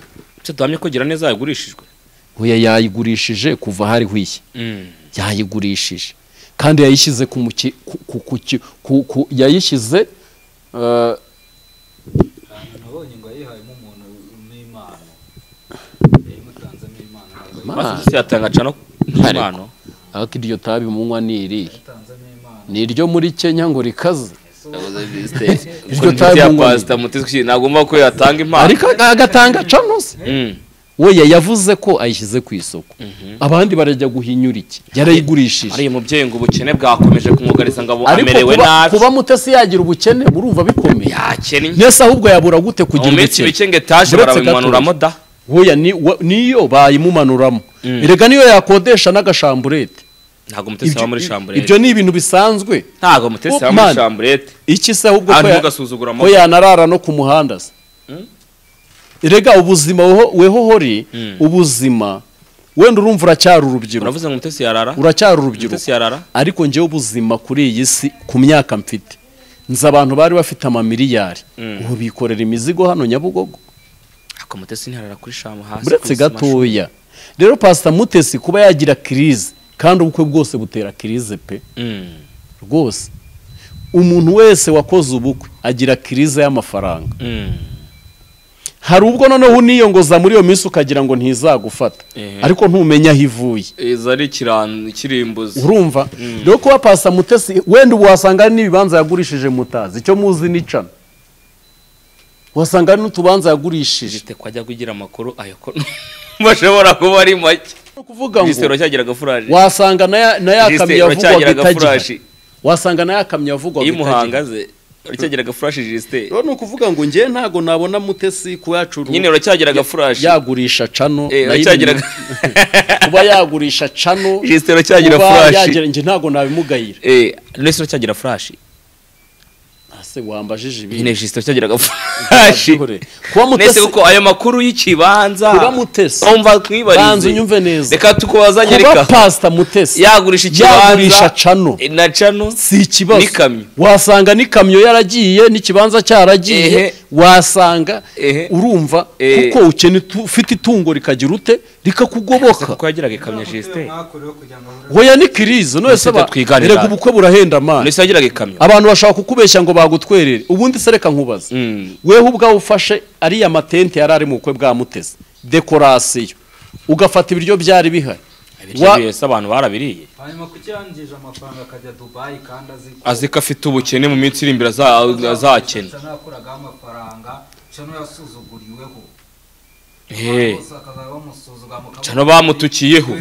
cyo duhamye ko gira neza yagurishijwe oya yayigurishije kuva hari hwiye yayigurishije kandi yayishyize yayishyize nabonye ngo yihayemo umuntu n'Imana yamutanzemo Imana basi yatanga cano n'Imana ariko iryo tabi munywa niri niryo muri Kenya ngo rikaze iryo tabi munywa Pastor Mutesi nagomba ko yatanga impano ariko agatanga cano se Oya yavuze ko ayishyize ku isoko abandi barajya guhinyura iki yarayigurishije ari mubyeyi ngo ubukene bwakomeje kumwugariza ngo amerewe nabi kuba Mutesi yagira ubukene murumva bikomeye yakennye nese ahubwo yabura gute kugira ubukene bikenge taje barabimanuramo da oya niyo bayimumanuramo erega niyo yakodesha n'agashamburete ntago Mutesi wa muri shamburete ibyo ni ibintu bisanzwe ntago Mutesi wa muri shamburete iki se ahubwo ko yanarara no ku muhanda se Irega ubuzima weho hori ubuzima wenda urumva uracyari urubyiruko uravuze ngo Mutesi yarara uracyari urubyiruko Mutesi yarara ariko ngewe ubuzima kuri iyi si ku myaka mfite nzi abantu bari bafite amamiliyari ubu bikorera imizigo hano Nyabugogo ako Mutesi ntiharara kuri shamu hasi buretse gatoya rero Pastor Mutesi kuba yagira crise kandi ubukwe bwose butera crise pe rwose umuntu wese wakoze ubukwe agira crise y'amafaranga hari ubwo noneho uniyongoza muri iyo minsi ukagira ngo ntizagufata ariko ntumenya aho ivuye ari kirimbuzi urumva rero kuba Pastor Mutesi wenda ubu wasanga ari n'ibibanza yagurishije mutazi icyo muzi nicana wasanga ari n'utubanza yagurishije kwajya kugira amakuru ayo ko bashobora kuba ari make kuvuga ngo gisero cyagira gafuraje wasanga na yakamye yavugwa gitagira wasanga na yakamye yavugwa imuhangaze uracyagira gafuraje Juste rero nukuvuga ngo ngiye ntago nabona Mutesi kuyacuru nyine uracyagira gafuraje yagurisha cano uracyagira kuba yagurisha cano Juste uracyagira furaje nje ntago nabimugayira nese uracyagira furaje ase wambajije ibi nyine Juste uracyagira gafuraje kuba Mutesi nese uko ayo makuru y'ikibanza kuba Mutesi umva kwibarize banze unyumve neza reka tukubazanye kuba reka Pastor Mutesi yagurisha ikibanza yagurisha cano na cano si ikibazo n'ikamyo wasanga n'ikamyo yaragiye n'ikibanza cyaragiye wasanga urumva kuko ukene ufite itungo rikagira ute rikakugoboka kuko yagiraga ikamyo Juste hoya ni kirizo none se rega ubukwe burahenda man nese yagiraga ikamyo abantu bashaka kukubeshya ngo bagutwerere ubundi se reka nkubaza weho ubwawe ufashe ari ya matente yarari mu bukwe bwa Mutesi dekorasiyo ugafata ibiryo byari bihari wese abantu barabiriye hanyuma kucyangije amafaranga akajya Dubai kandi azi ko afite ubukene mu minsi iri imbere azakena nakoraga amafaranga cano yasuzuguriweho cano bamutukiyeho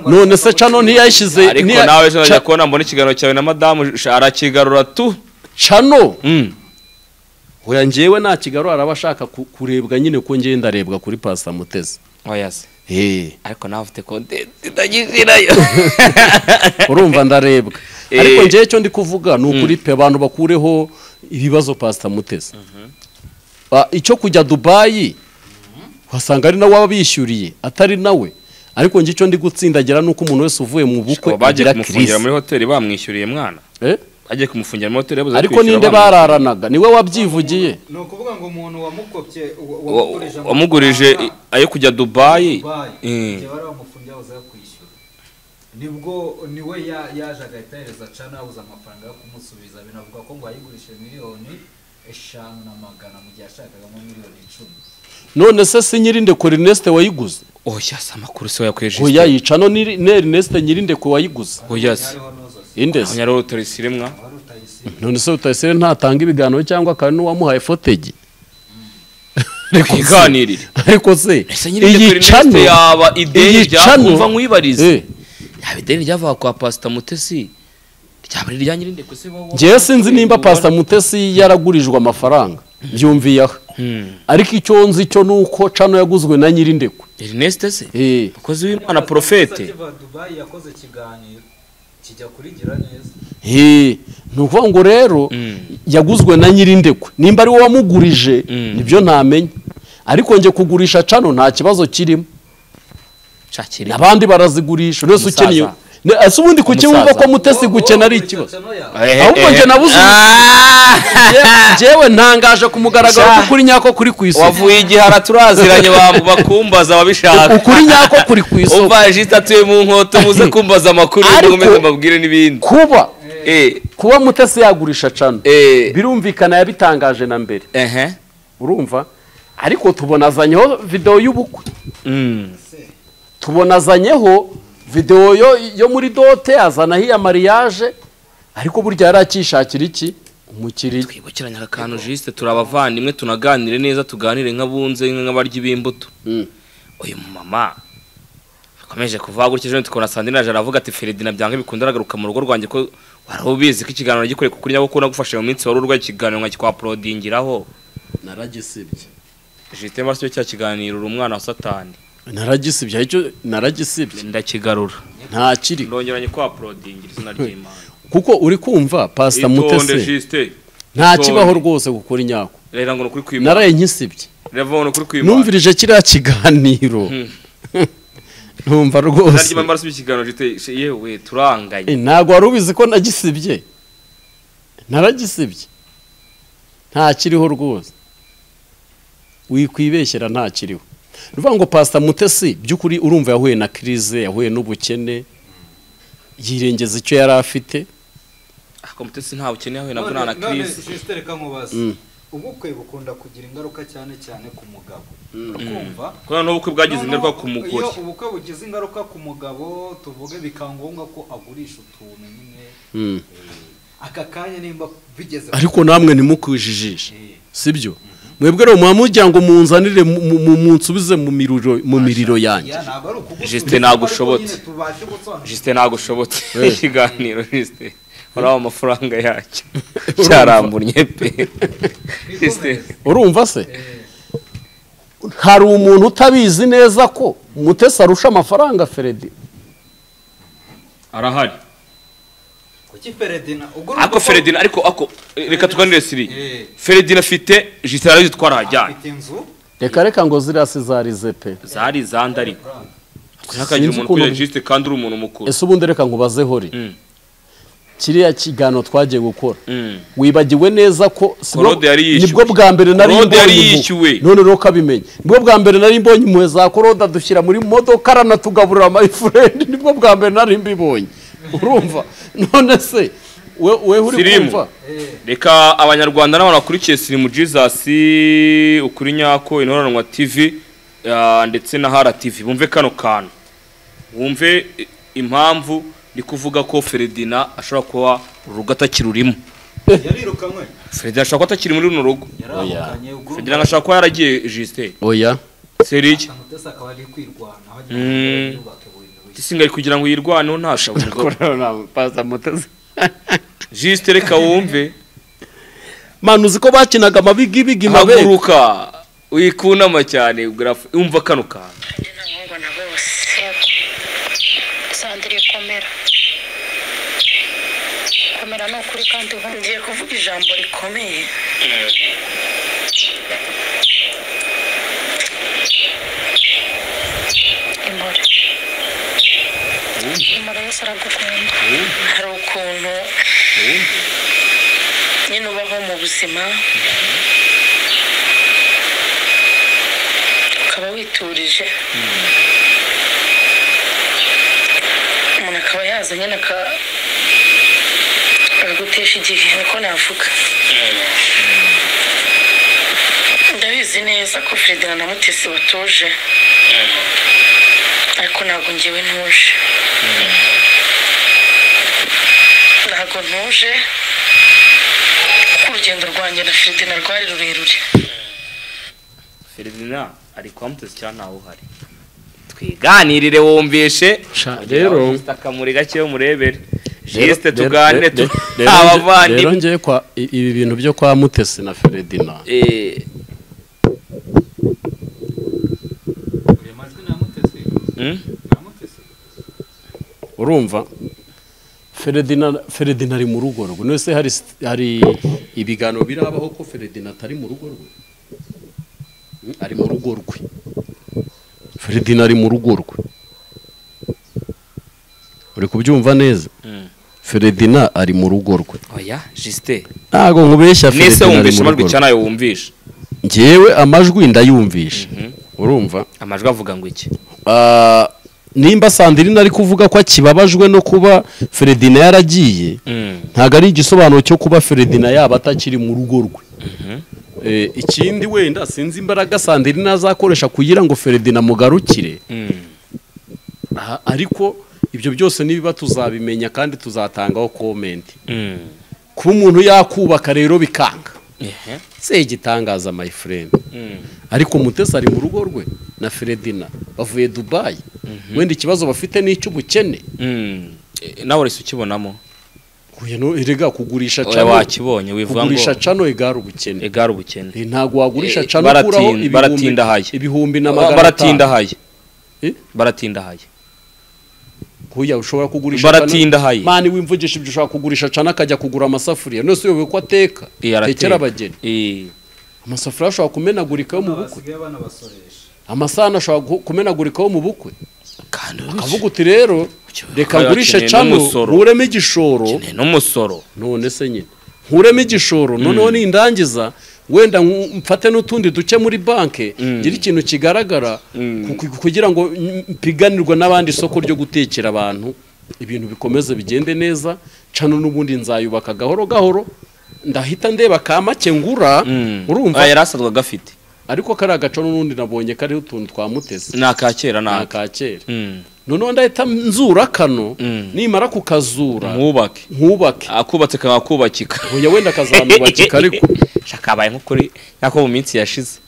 none se cano ntiyayishize ariko nawe ejo najya kubona mbona ikiganiro cyawe na madamu arakigarura tu cano hoya njyewe nta kigarura araba ashaka kurebwa nyine ko ngiye ndarebwa kuri Pastor Mutesi oya se ariko nawe ufite content itagishirayo urumva ndarebwa ariko njyewe cyo ndi kuvuga ni ukuri pe abantu bakureho ibibazo Pastor Mutesi icyo kujya Dubai wasanga ari nawe wabishyuriye atari nawe ariko njye cyo ndi gutsindagira nuko umuntu wese uvuye mu bukwe bagiye kumufungira muri hoteli bamwishyuriye mwana agiye kumufungira muri hoteli yabuze ariko ninde bararanaga niwe wabyivugiye no kuvuga ngo umuntu wamukopye wamugurije ayo kujya Dubai bari bamufungiye abuze kwishyura nibwo niwe yaje agahita yereza cana abuze amafaranga yo kumusubiza binavuga ko ngo ayigurishe miliyoni 500 mu gihe ashakagamo miliyoni 10 none se si Nyirinde ko Ernest wayiguze oya sa makuru se yakweje oya yicano ni Ernest Nyirinde ko wayiguze oya se indese nyaro Tarisiremwa none se Tarisire ntatanga ibiganiro cyangwa kandi n'uwamuhaye fotegi iganirire ariko se iyi cano yaba ideni ryumva nkwibarize yaba ideni ryava kwa Pastor Mutesi ryaba rya Nyirinde ko se wowe ngiye sinzi nimba Pastor Mutesi yaragurijwe amafaranga byumviyeho ariko icyo nzi cyo nuko cano yaguzwe na Nyirinde ko Ernest se ukoze w'Imana profete Dubai yakoze kiganiro kijya kurigira neza nukuvuga ngo rero yaguzwe na Nyirinde ko nimba ari wowe wamugurije nibyo ntamenye ariko nje kugurisha cano nta kibazo kirimo abandi barazigurisha rwose ukeneye ese ubundi kuki wumva ko Mutesi gukena ari ikibazo ahubwo nje nabuze jewe ntangaje kumugaragara ukuri nyako kuri ku isoko wavuye igihara turaziranye bakumbaza babishaka ukuri nyako kuri ku isoko umva jita tuye mu nkoto muze kumbaza amakuru ngomeze mbabwire nibindi kuba Mutesi yagurisha cano birumvikana yabitangaje na mbere urumva ariko tubonazanyeho video y'ubukwe tubonazanyeho video yo muri dote azana hiya mariage ariko burya yarakishakira iki umukiriya twibukiranya akantu Juste turabavandimwe tunaganire neza tuganire nk'abunze nk'abaryi b'imbuto uyu mama akomeje kuvuga gutyo ejo tukona Sandrine aravuga ati Feredina byanga bikunda aragaruka mu rugo rwanjye ko warabizi ko ikiganiro gikoreye kuri nyabo ko nagufashe mu minsi wari urwa ikiganiro nkakikwa uploadingiraho naragisibye Juste marso cyo kiganiro umwana wa Satani naragisibye icyo naragisibye ndakigarura nta kiri ndongeranye kwa uploadingira izina ry'Imana kuko uri kumva Pastor Mutesi nta kibaho rwose gukora inyako rera ngo nukuri kwimana naraye nkisibye reva ngo nukuri kwimana numvirije kiriya kiganiro numva rwose naryo bambarase ikiganiro Juste yewe turanganye ntago wari ubizi ko nagisibye naragisibye nta kiriho rwose wikwibeshyera nta kiriho ruvuga ngo Pastor Mutesi by'ukuri urumva yahuye na crise yahuye n'ubukene yirengeza icyo yari afite Mutesi nta bukene yahuye nabwo na crise sister reka nkubaza ubukwe bukunda kugira ingaruka cyane cyane ku mugabo ukumva ko n'ubukwe bwagize ingaruka ku mugore iyo ubukwe bugize ingaruka ku mugabo tuvuge bikangombwa ko agurisha utuntu nyine aka kanya nimba bigeze ariko namwe nimukwijijisha sibyo mwebwe rero mwamujya ngo munzanire munsubize mu miriro yanjye Justin nagushobotse ikiganiro Justin uraho amafaranga yacyo cyaramburnye pe urumva se hari umuntu utabizi neza ko Mutesi arusha amafaranga Feredi arahari kuki Feredina ako Feredina ariko reka tuganire siri Feredina afite Justin arazitwara hajyanye reka ngo zirasi zarize pe zari zandari akagira umuntu kuri Justin kandi uri umuntu mukuru ese ubundi reka nkubaze hori kiriya kigano twagiye gukora wibagiwe neza ko nibwo bwa mbere nari mbonye none rero kabimenye nibwo bwa mbere nari mbonye impuhwe za Korode dushyira muri modoka aranatugaburira my friend nibwo bwa mbere nari mbibonye urumva none se we uri kumva reka abanyarwanda n'abantu bakurikiye Slim Jesus ukuri nyako Inoranwa TV ndetse na Hara TV bumve kano kantu wumve impamvu ni kuvuga ko Feredina ashobora kuba urugo atakirurimo yarirukanywe Feredina ashobora kuba atakiri muri runo rugo Feredina ashobora kuba yaragiye Justin oya seriki Mutesi akaba ari kwirwana aho gisinga kugira ngo yirwaneho ntashabura Pastor Mutesi Justin reka wumve manu uzi ko bakinaga amabigi mabe haguruka wikunama cyane umva kano kantu komera no kuri kandi ngiye kuvuga ijambo rikomeye imora yose aragukunda hari ukuntu nyine ubaho mu buzima ukaba witurije umuntu akaba yaza nyine agutesha igihe niko navuga ndabizi neza ko Feredina na Mutesi batuje ariko ntabwo ngewe ntuje ntabwo ntuje kuko urugendo rwanjye na Feredina rwari rurerure Feredina ari kwa Mutesi cyane ntawe uhari twiganirire wumvishe rero akamuri gake yo murebere Juste tuganire abavandi rero ngiye kwa ibi bintu byo kwa Mutesi na Feredina urumva Feredina ari mu rugo rwe none se hari ibigano birabaho ko Feredina atari mu rugo rwe ari mu rugo rwe Feredina ari mu rugo rwe uri kubyumva neza Feredina ari mu rugo rwe oya Juste ntago nkubeshya Feredina wumvisha amajwi cyane ayo wumvisha ngewe amajwi ndayumvisha urumva amajwi avuga ngo iki nimba Sandrine ari kuvuga ko akibabajwe no kuba Feredina yaragiye ntago ari igisobanuro cyo kuba Feredina yaba atakiri mu rugo rwe ikindi wenda sinzi imbaraga Sandrine azakoresha kugira ngo Feredina mugarukire ariko ibyo byose nibiba tuzabimenya kandi tuzatangaho comment kuba umuntu yakubaka rero bikanga se igitangaza my friend ariko Mutesi ari mu rugo rwe na Feredina bavuye Dubai wenda ikibazo bafite n'icy'ubukene nawe urese ukibonamo erega kugurisha cano wakibonye wivuga ngo kugurisha cano egara ubukene ntago wagurisha cano kuraho ibihumbi na magana baratindahaye kuya ushobora kugurisha baratindahaye mani wimvugisha ibyo ushaka kugurisha cana akajya kugura amasafuriya nose yobe ko ateka tekera abageni amasafuriya ashobora kumenagurikaho mu bukwe amasahani ashobora kumenagurikaho mu bukwe akavuga uti rero reka ngurishe cano ureme igishoro n'umusoro none se nyine nkuremo igishoro noneho nindangiza wenda mfate n'utundi duce muri banke gira ikintu kigaragara kugira ngo mpiganirwe n'abandi isoko ryo gutekera abantu ibintu bikomeze bigende neza cano n'ubundi nzayubaka gahoro gahoro ndahita ndeba kamake ngura urumva yarasadwa gafite ariko kari agaco n'undi nabonye kariho utuntu twamuteze nakakera nakakera noneho ndahita nzura kano nimara kukazura nkubake akubatse kakubakika oya wenda kazanubakika ariko shakabaye nko kuri nako mu minsi yashize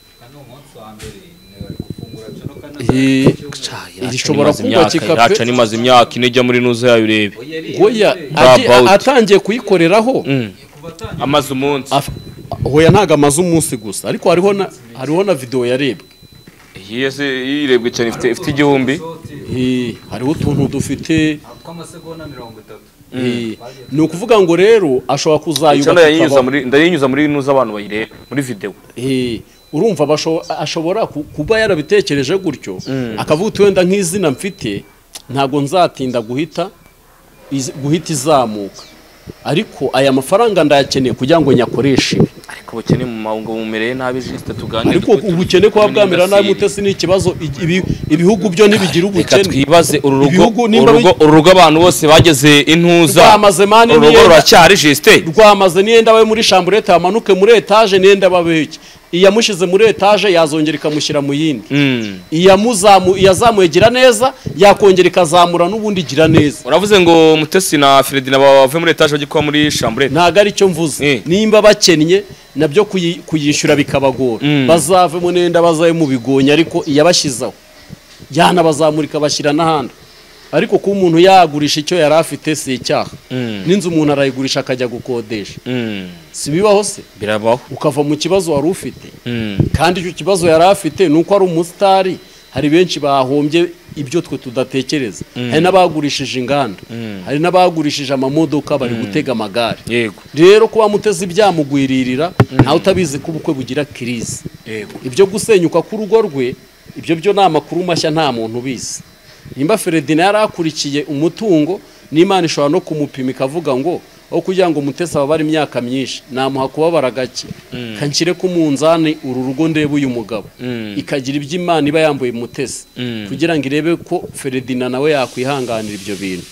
irishobora kubakika pe yaca nimaze imyaka ine ijya muri nuzo yayo urebe oya atangiye kuyikoreraho amaze umunsi hoya ntago amaze umunsi gusa ariko hariho na video yarebwe yese yirebwe cyane ifite igihumbi hariho utuntu dufite tw'amasegonda 30 ni ukuvuga ngo rero ashobora kuzayubaka ndayinyuza muri nuza abantu bayireba muri video urumva ashobora kuba yarabitekereje gutyo akavuga uti wenda nk'izina mfite ntago nzatinda guhita izamuka ariko aya mafaranga ndayakeneye kugira ngo nyakoreshe ariko ubukene mu mahungu mumereye nabi juste tuganire ariko ubukene kwa bwamira nabi mutesi ni ikibazo ibihugu byo ntibigira ubukene twibaze urugo abantu bose bageze intuza rwamaze mani urugo ruracyari juste rwamaze niyenda bawe muri chambrette amanuke muri etage niyenda babeke iyamushize muri etage yazongera ikamushyira mu yindi iyazamuye gira neza yakongera ikazamura n'ubundi gira neza uravuze ngo Mutesi na Fredina bave muri etage bajye kwa muri chambrette ntago ari cyo mvuze nimba bakennye nabyo kuyishyura bikabagora bazave mu nenda bazaye mu bigonya ariko iyabashyizaho yana bazamurika bashyira n'ahandi ariko ko umuntu yagurisha icyo yari afite si icyaha n'inzu umuntu arayigurisha akajya gukodesha si bibaho se birabaho ukava mu kibazo wari ufite kandi icyo kibazo yari afite ni uko ari umusitari hari benshi bahombye ibyo twe tudatekereza hari n'abagurishije inganda hari n'abagurishije amamodoka bari gutega amagare rero kuba Mutesi byamugwiririra ntawe utabizi ko ubukwe bugira crise ibyo gusenyuka k'urugo rwe ibyo byo ni amakuru mashya nta muntu ubizi nimba Fredina yarakurikiye umutungo n'Imana ishobora no kumupima ikavuga ngo aho kugira ngo Mutesi aba bari imyaka myinshi namuha kubabara gake kanshyire ku munzani uru rugo ndebe uyu mugabo ikagira iby'Imana iba yambuye Mutesi kugira ngo irebe ko Fredina nawe yakwihanganira ibyo bintu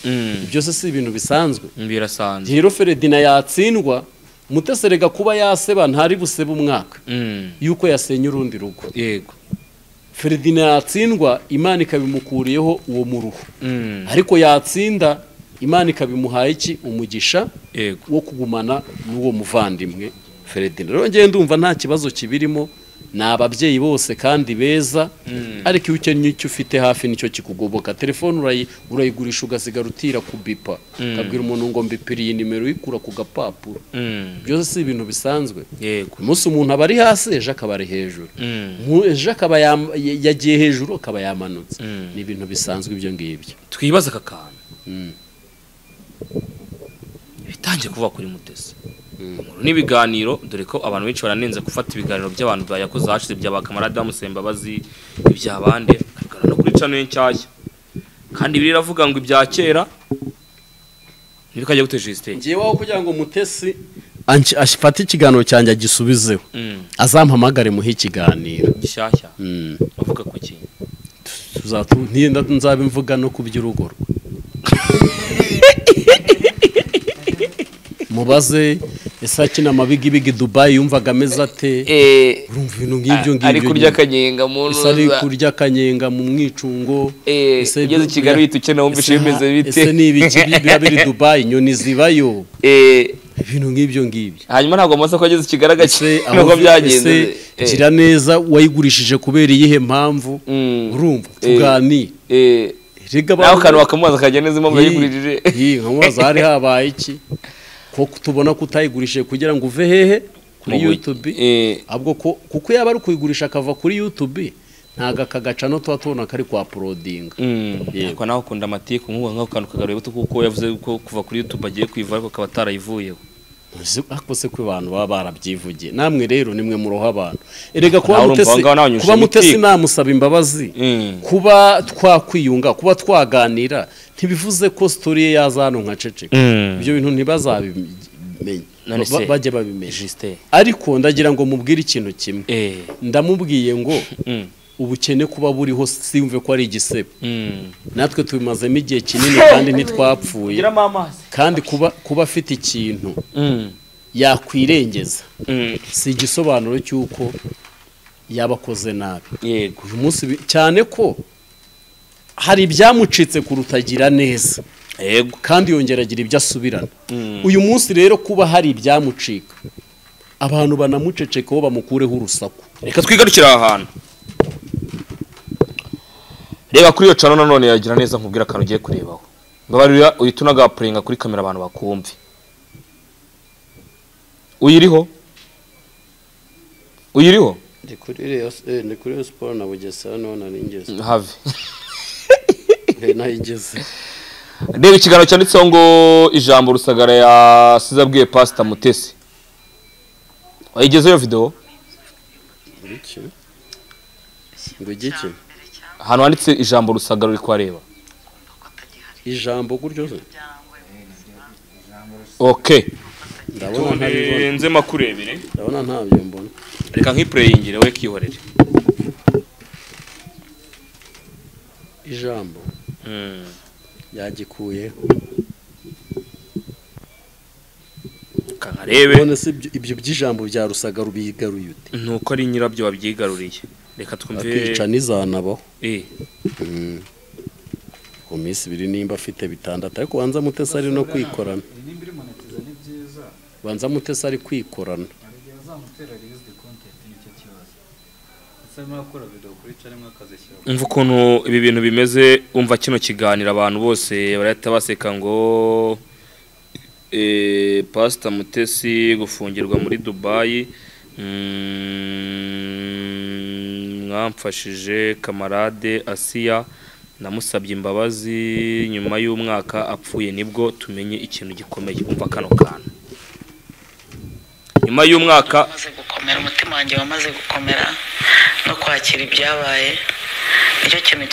byose si ibintu bisanzwe birasanzwe rero Fredina yatsindwa Mutesi rega kuba yaseba ntari busebe umwaka yuko yasenye urundi rugo yego Fredina yatsindwa Imana ikabimukuriyeho uwo muruho ariko yatsinda Imana ikabimuhaye iki umugisha wo kugumana n'uwo muvandimwe Fredina rero ngiye ndumva nta kibazo kibirimo n'ababyeyi bose kandi beza ariko iyo ukenye icyo ufite hafi nicyo kikugoboka telefone urayigurisha ugasigara utira kubipa kabwira umuntu ngo mbipiriye iyi nimero ikura ku gapapuro byose si ibintu bisanzwe umunsi umuntu aba ari hasi ejo akaba ari hejuru ejo akaba yagiye hejuru akaba yamanutse ni ibintu bisanzwe ibyo ngibyo twibaza aka kantu bitangiye kuva kuri Mutesi n'ibiganiro dore ko abantu benshi baranenze gufata ibiganiro by'abantu bayakoze hashize bya bakamarade bamusembabazi iby'abandi akagana no kuri channel y'Inshyashya kandi biriravuga ngo ibya kera nibikajya guteje stage ngiye waho kugira ngo Mutesi ashifate ikiganiro cyanjye agisubizeho azampamagare muhe ikiganiro gishyashya bavuga ku kintu ntinda nzabimvuga no kuby'urugo mubaze ese akina amabigi Dubai yumvaga ameze ate urumva ibintu nk'ibyo ari kurya kanyenga mu ntuza ari kurya kanyenga mu mwicungo ese ugeze Kigali uhita ukena wumvishe bimeze bite ese ni ibiki biba biri Dubai inyoni zibayo ibintu nk'ibyo hanyuma ntabwo amaze ko ageze Kigali agace nuko byagenze gira neza wayigurishije kubera iyihe mpamvu urumva tugani nawe kantu bakamubaza akajya neza impamvu yayigurishije nkamubaza hari habaye iki ko tubona kutayigurishije kugira ngo uve hehe kuri YouTube ahubwo kuko yaba ari kuyigurisha akava kuri YouTube ntago akagaca no tuba tubona kari kwa uploadinga ariko nawe ukunda amatiku nk'ubu nk'ako kantu kagaruye buto kuko yavuze ko kuva kuri YouTube agiye kwiva ariko akaba atarayivuyeho ako se ko abantu baba barabyivugiye namwe rero nimwe muroha abantu erega kuba Mutesi namusaba imbabazi kuba twakwiyunga kuba twaganira ntibivuze ko story ye yazano nka ceceka ibyo bintu babimenye None se, bajye babimenya Justin. ariko ndagira ngo mubwire ikintu kimwe ndamubwiye ngo ubukene kuba buriho simve ko ari igisebe natwe tubimazemo igihe kinini kandi ntitwapfuye kandi kuba afite ikintu yakwirengeza si igisobanuro cy'uko yaba akoze nabi yego uyu munsi cyane ko hari ibyamucitse kurutagira neza yego kandi yongera agira ibyo asubirana uyu munsi rero kuba hari ibyamucika abantu banamucecekaho bamukureho urusaku reka twigarukire aha hantu reba kuri iyo cano nanone yagira neza nkubwira akantu ugiye kurebaho mbabarira uhita unagapuringa kuri kamera abantu bakumve uyiriho ndi kuri siporo na bugesera none ningeze have nayigeze reba ikiganiro cyanditseho ngo ijambo Rusagara yasize abwiye Pastor Mutesi wayigezeyo video iki ngo igiki ahantu handitse ijambo Rusagara uri kwareba ijambo guryo okay ndabona ntabibona nze makurebere ndabona ntabyo mbona reka nk'iprayingire we kihorere ijambo yagikuye kanarebe none se ibyo by'ijambo bya Rusagara ubigaruye ute nuko ari nyirabyo wabyigaruriye reka twumve akica nizanabaho ku minsi 2 nimba afite bitandatu ariko banza Mutesi ari no kwikorana banza Mutesi ari kwikorana umva ukuntu ibi bintu bimeze umva kino kiganiro abantu bose barahita baseka ngo Pastor Mutesi gufungirwa muri Dubai mwamfashije kamarade Asiya namusabye imbabazi nyuma y'umwaka apfuye nibwo tumenye ikintu gikomeye umva kano kantu nyuma y'umwaka wamaze gukomera umutima wanjye wamaze gukomera no kwakira ibyabaye nicyo kintu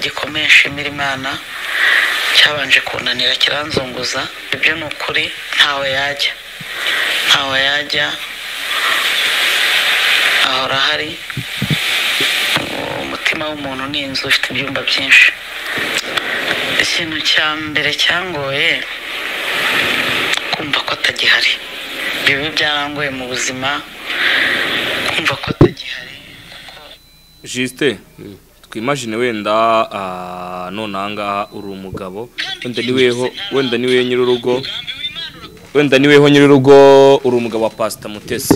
gikomeye nshimira Imana cyabanje kunanira kiranzunguza ibyo ni ukuri ntawe yajya ahora hari umutima w'umuntu ni inzu ufite ibyumba byinshi ikintu cya mbere cyangoye kumva ko atagihari bibi byarangoye mu buzima kumva ko atagihari Juste twimagine wenda none ahangaha uri umugabo wenda niweho nyir'urugo uri umugabo wa Pastor Mutesi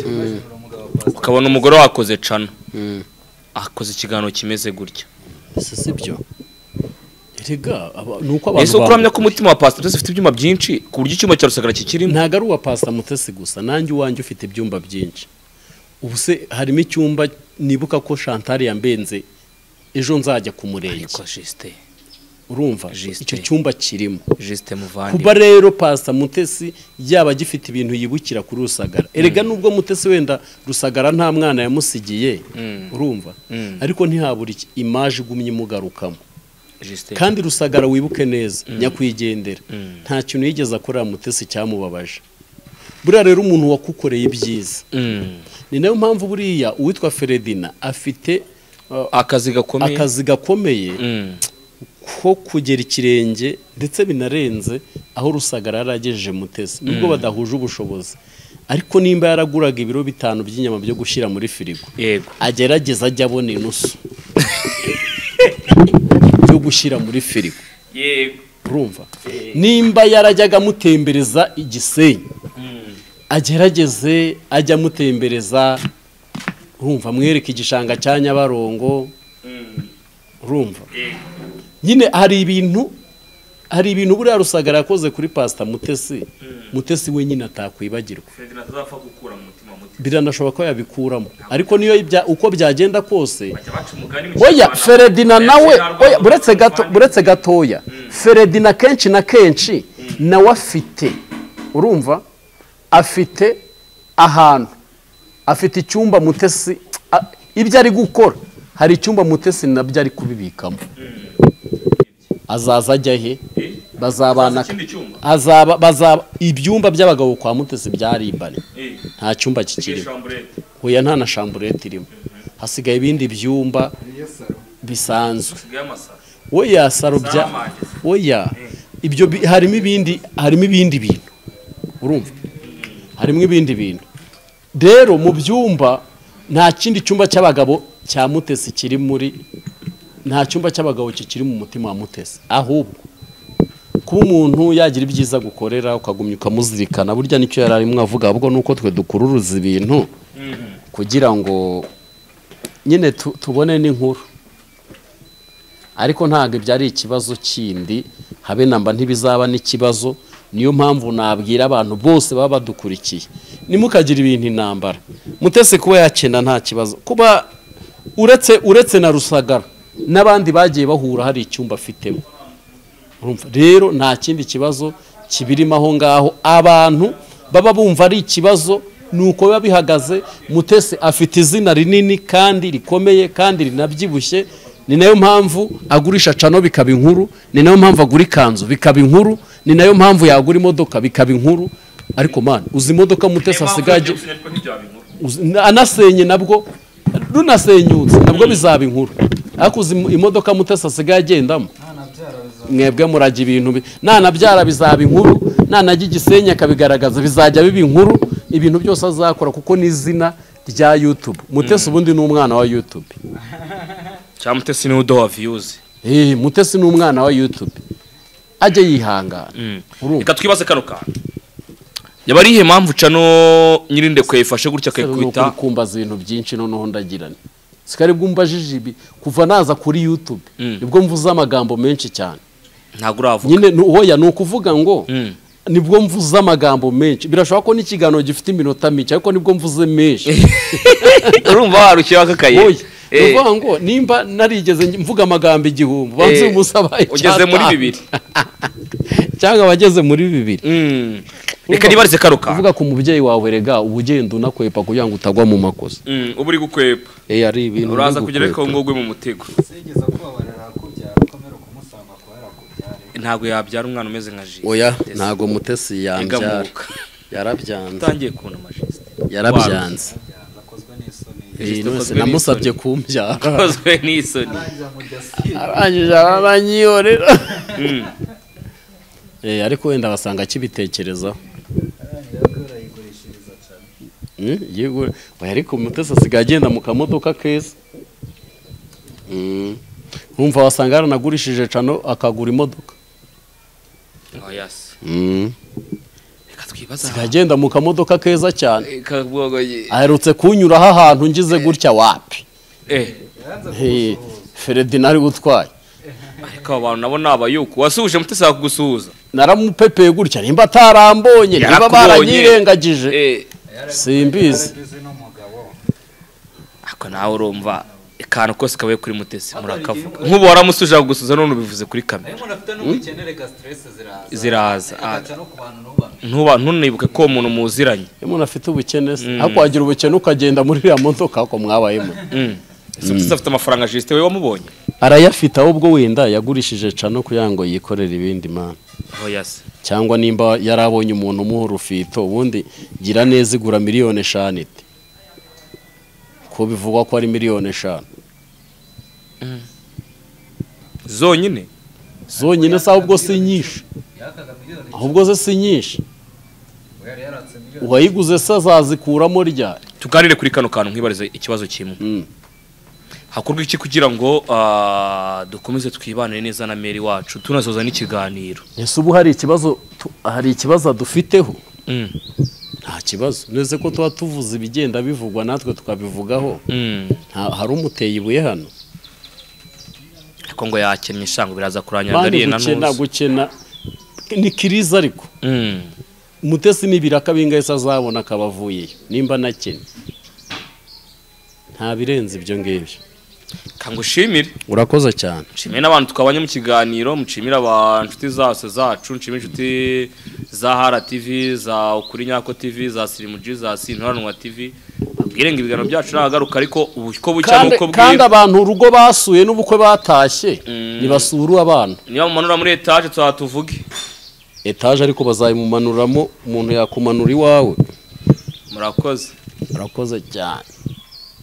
ukabona umugore wakoze cana akoze ikiganiro kimeze gutya ese sibyo erega nuko abantu ese ukuramya ko umutima wa Pastor Mutesi ufite ibyuma byinshi ku buryo icyuma cya Rusagara kikirimo ntago ari uwa Pastor Mutesi gusa nanjye uwanjye ufite ibyumba byinshi ubu se harimo icyumba nibuka ko Chantal yambenze ejo nzajya kumurenge ariko Juste urumva icyo cyumba kirimo Juste muvandi kuba rero Pastor Mutesi yaba gifite ibintu yibukira kuri Rusagara erega nubwo Mutesi wenda Rusagara nta mwana yamusigiye urumva ariko ntihabura image igumye imugarukamo kandi Rusagara wibuke neza nyakwigendera nta kintu yigeze akorera Mutesi cyamubabaje buriya rero umuntu wakukoreye ibyiza ni nayo mpamvu buriya uwitwa Feredina afite akazi gakomeye ko kugera ikirenge ndetse binarenze aho Rusagara yaragejeje Mutesi nubwo badahuje ubushobozi ariko nimba yaraguraga ibiro 5 by'inyama byo gushyira muri firigo agerageza ajya abona inusu byo gushyira muri firigo urumva nimba yarajyaga mutembereza Igisenyi agerageze ajya mutembereza urumva mwereka igishanga cya Nyabarongo urumva nyine hari ibintu buriya Rusagara yakoze kuri Pastor Mutesi we nyine atakwibagirwa biranashoboka ko yabikuramo ariko niyo uko byagenda kose oya Feredina nawe oya buretse gatoya Feredina kenshi na kenshi nawe afite urumva afite ahantu afite icyumba Mutesi ibyo ari gukora hari icyumba Mutesi nabyo ari kubibikamo azaza ajya he bazabana bazaba ibyumba by'abagabo kwa Mutesi byaribanye nta cyumba kikirimo hoya nta na chambrette irimo hasigaye ibindi byumba bisanzwe oya saro bya oya ibyo harimo ibindi bintu urumva harimo ibindi bintu rero mu byumba nta kindi cyumba cy'abagabo cya Mutesi kiri muri nta cyumba cy'abagabo kikiri mu mutima wa Mutesi ahubwo kuba umuntu yagira ibyiza gukorera ukagumya ukamuzirikana burya nicyo yararimo avuga ahubwo nuko twe dukururuza ibintu kugira ngo nyine tubone n'inkuru ariko ntabwo byari ikibazo kindi habe namba ntibizaba n'ikibazo niyo mpamvu nabwira abantu bose baba badukurikiye nimukagira ibintu intambara Mutesi kuba yakena nta kibazo kuba uretse na Rusagara n'abandi bagiye bahura hari icyumba afitemo urumva rero nta kindi kibazo kibirimo aho ngaho abantu baba bumva ari ikibazo nuko biba bihagaze Mutesi afite izina rinini kandi rikomeye kandi rinabyibushye ni nayo mpamvu agurisha cano bikaba inkuru ni nayo mpamvu agura ikanzu bikaba inkuru ni nayo mpamvu yagura imodoka bikaba inkuru ariko man uzi imodoka Mutesi asigaje anasenye nabwo runasenyutse nabwo bizaba inkuru ariko uzi imodoka Mutesi asigaye agendamo mwebwe murajya ibintu nanabyara bizaba inkuru nanajya igisenya akabigaragaza bizajya biba inkuru ibintu byose azakora kuko ni izina rya YouTube Mutesi ubundi ni umwana wa YouTube cya Mutesi ni udoha views Mutesi ni umwana wa YouTube ajye yihangana reka twibaze kano kantu yaba ari ihe mpamvu cano nyirinde kwefashe gutya akayikwita kumbaza ibintu byinshi noneho ndagirana sikari bwumbajije ibi kuva naza kuri YouTube nibwo mvuze amagambo menshi cyane ntago uravuga nyine oya ni ukuvuga ngo nibwo mvuze amagambo menshi birashoboka ko n'ikiganiro gifite iminota mike ariko nibwo mvuze menshi urumva warukira akakaye uvuga ngo nimba narigeze mvuga amagambo igihumbi banze umusabaye ugeze muri 2 cyangwa bageze muri 2 reka nibarize karuka uvuga ku mubyeyi wawe rega ubugendo unakwepa kugira ngo utagwa mu makosa ubu uri gukwepa ari ibintu uraza kugera ko ngogwe mu mutego sigeza kubabarira kubyara komera kumusanga ko yarakubyare ntago yabyara umwana umeze nka Jisite oya ntago Mutesi yambyara yarabyanze utangiye kubona Jisite yarabyanze namusabye kumbyara kozwe n'isoni arangije abanyiyorera ariko wenda basanga kibitekerezaho ariko Mutesi asigaye agenda mu kamodoka keza nkumva wasanga yaranagurishije cano akagura imodoka asigaye agenda mu kamodoka keza cyane aherutse kunyuraho ahantu ngize gutya wapi Ferdinand utwaye ariko abantu nabo nabayuko wasubije Mutesi akugusuhuza naramupepeye gutya nimba atarambonye niba baranyirengagije simbizi ako nawe urumva ikantu kose kabaye kuri Mutesi murakavuga nk'ubu waramusuje kugusuza none ubivuze kuri kamera ziraza ntunibuke ko umuntu muziranye umuntu afite ubukene ariko wagira ubukene ukagenda muri iriya modoka ako mwabayemo Mutesi afite amafaranga Jisite we wamubonye arayafite ahubwo wenda yagurishije cano kugira ngo yikorere ibindi mana cyangwa nimba yarabonye umuntu umuha urufito ubundi gira neza igura miliyoni 5 ite ko bivugwa ko ari miliyoni 5 zonyine sa ubwo si nyinshi ahubwo ze si nyinshi uwayiguze se azazikuramo ryari tuganire kuri kano kantu nkibarize ikibazo kimwe hakorwa iki kugira ngo dukomeze twibanire neza na meri wacu tunazoza n'ikiganiro ese ubu hari ikibazo dufiteho nta kibazo neze ko tuba tuvuze ibigenda bivugwa natwe tukabivugaho hari umuteye ibuye hano ariko ngo yakennye shango biraza kuranyagariye na none gukena ni kiriza ariko Mutesi nibiraka bingahise azabona akabavuyeyo nimba nakennye nta birenze ibyo ngibyo kangushimire urakoze cyane nshimire n'abantu twabanye mu kiganiro mucimira abanshuti zacu nshimire inshuti za Hara TV za Ukuri Nyako TV za Sirimu G za Sintoranwa TV irenga ibiganiro byacu nagaruka ariko uko bucya nuko kandi abantu urugo basuye n'ubukwe batashye nibasura abana niba mumanura muri etage twatuvuge etage ariko bazayimumanuramo umuntu yakumanura iwawe murakoze cyane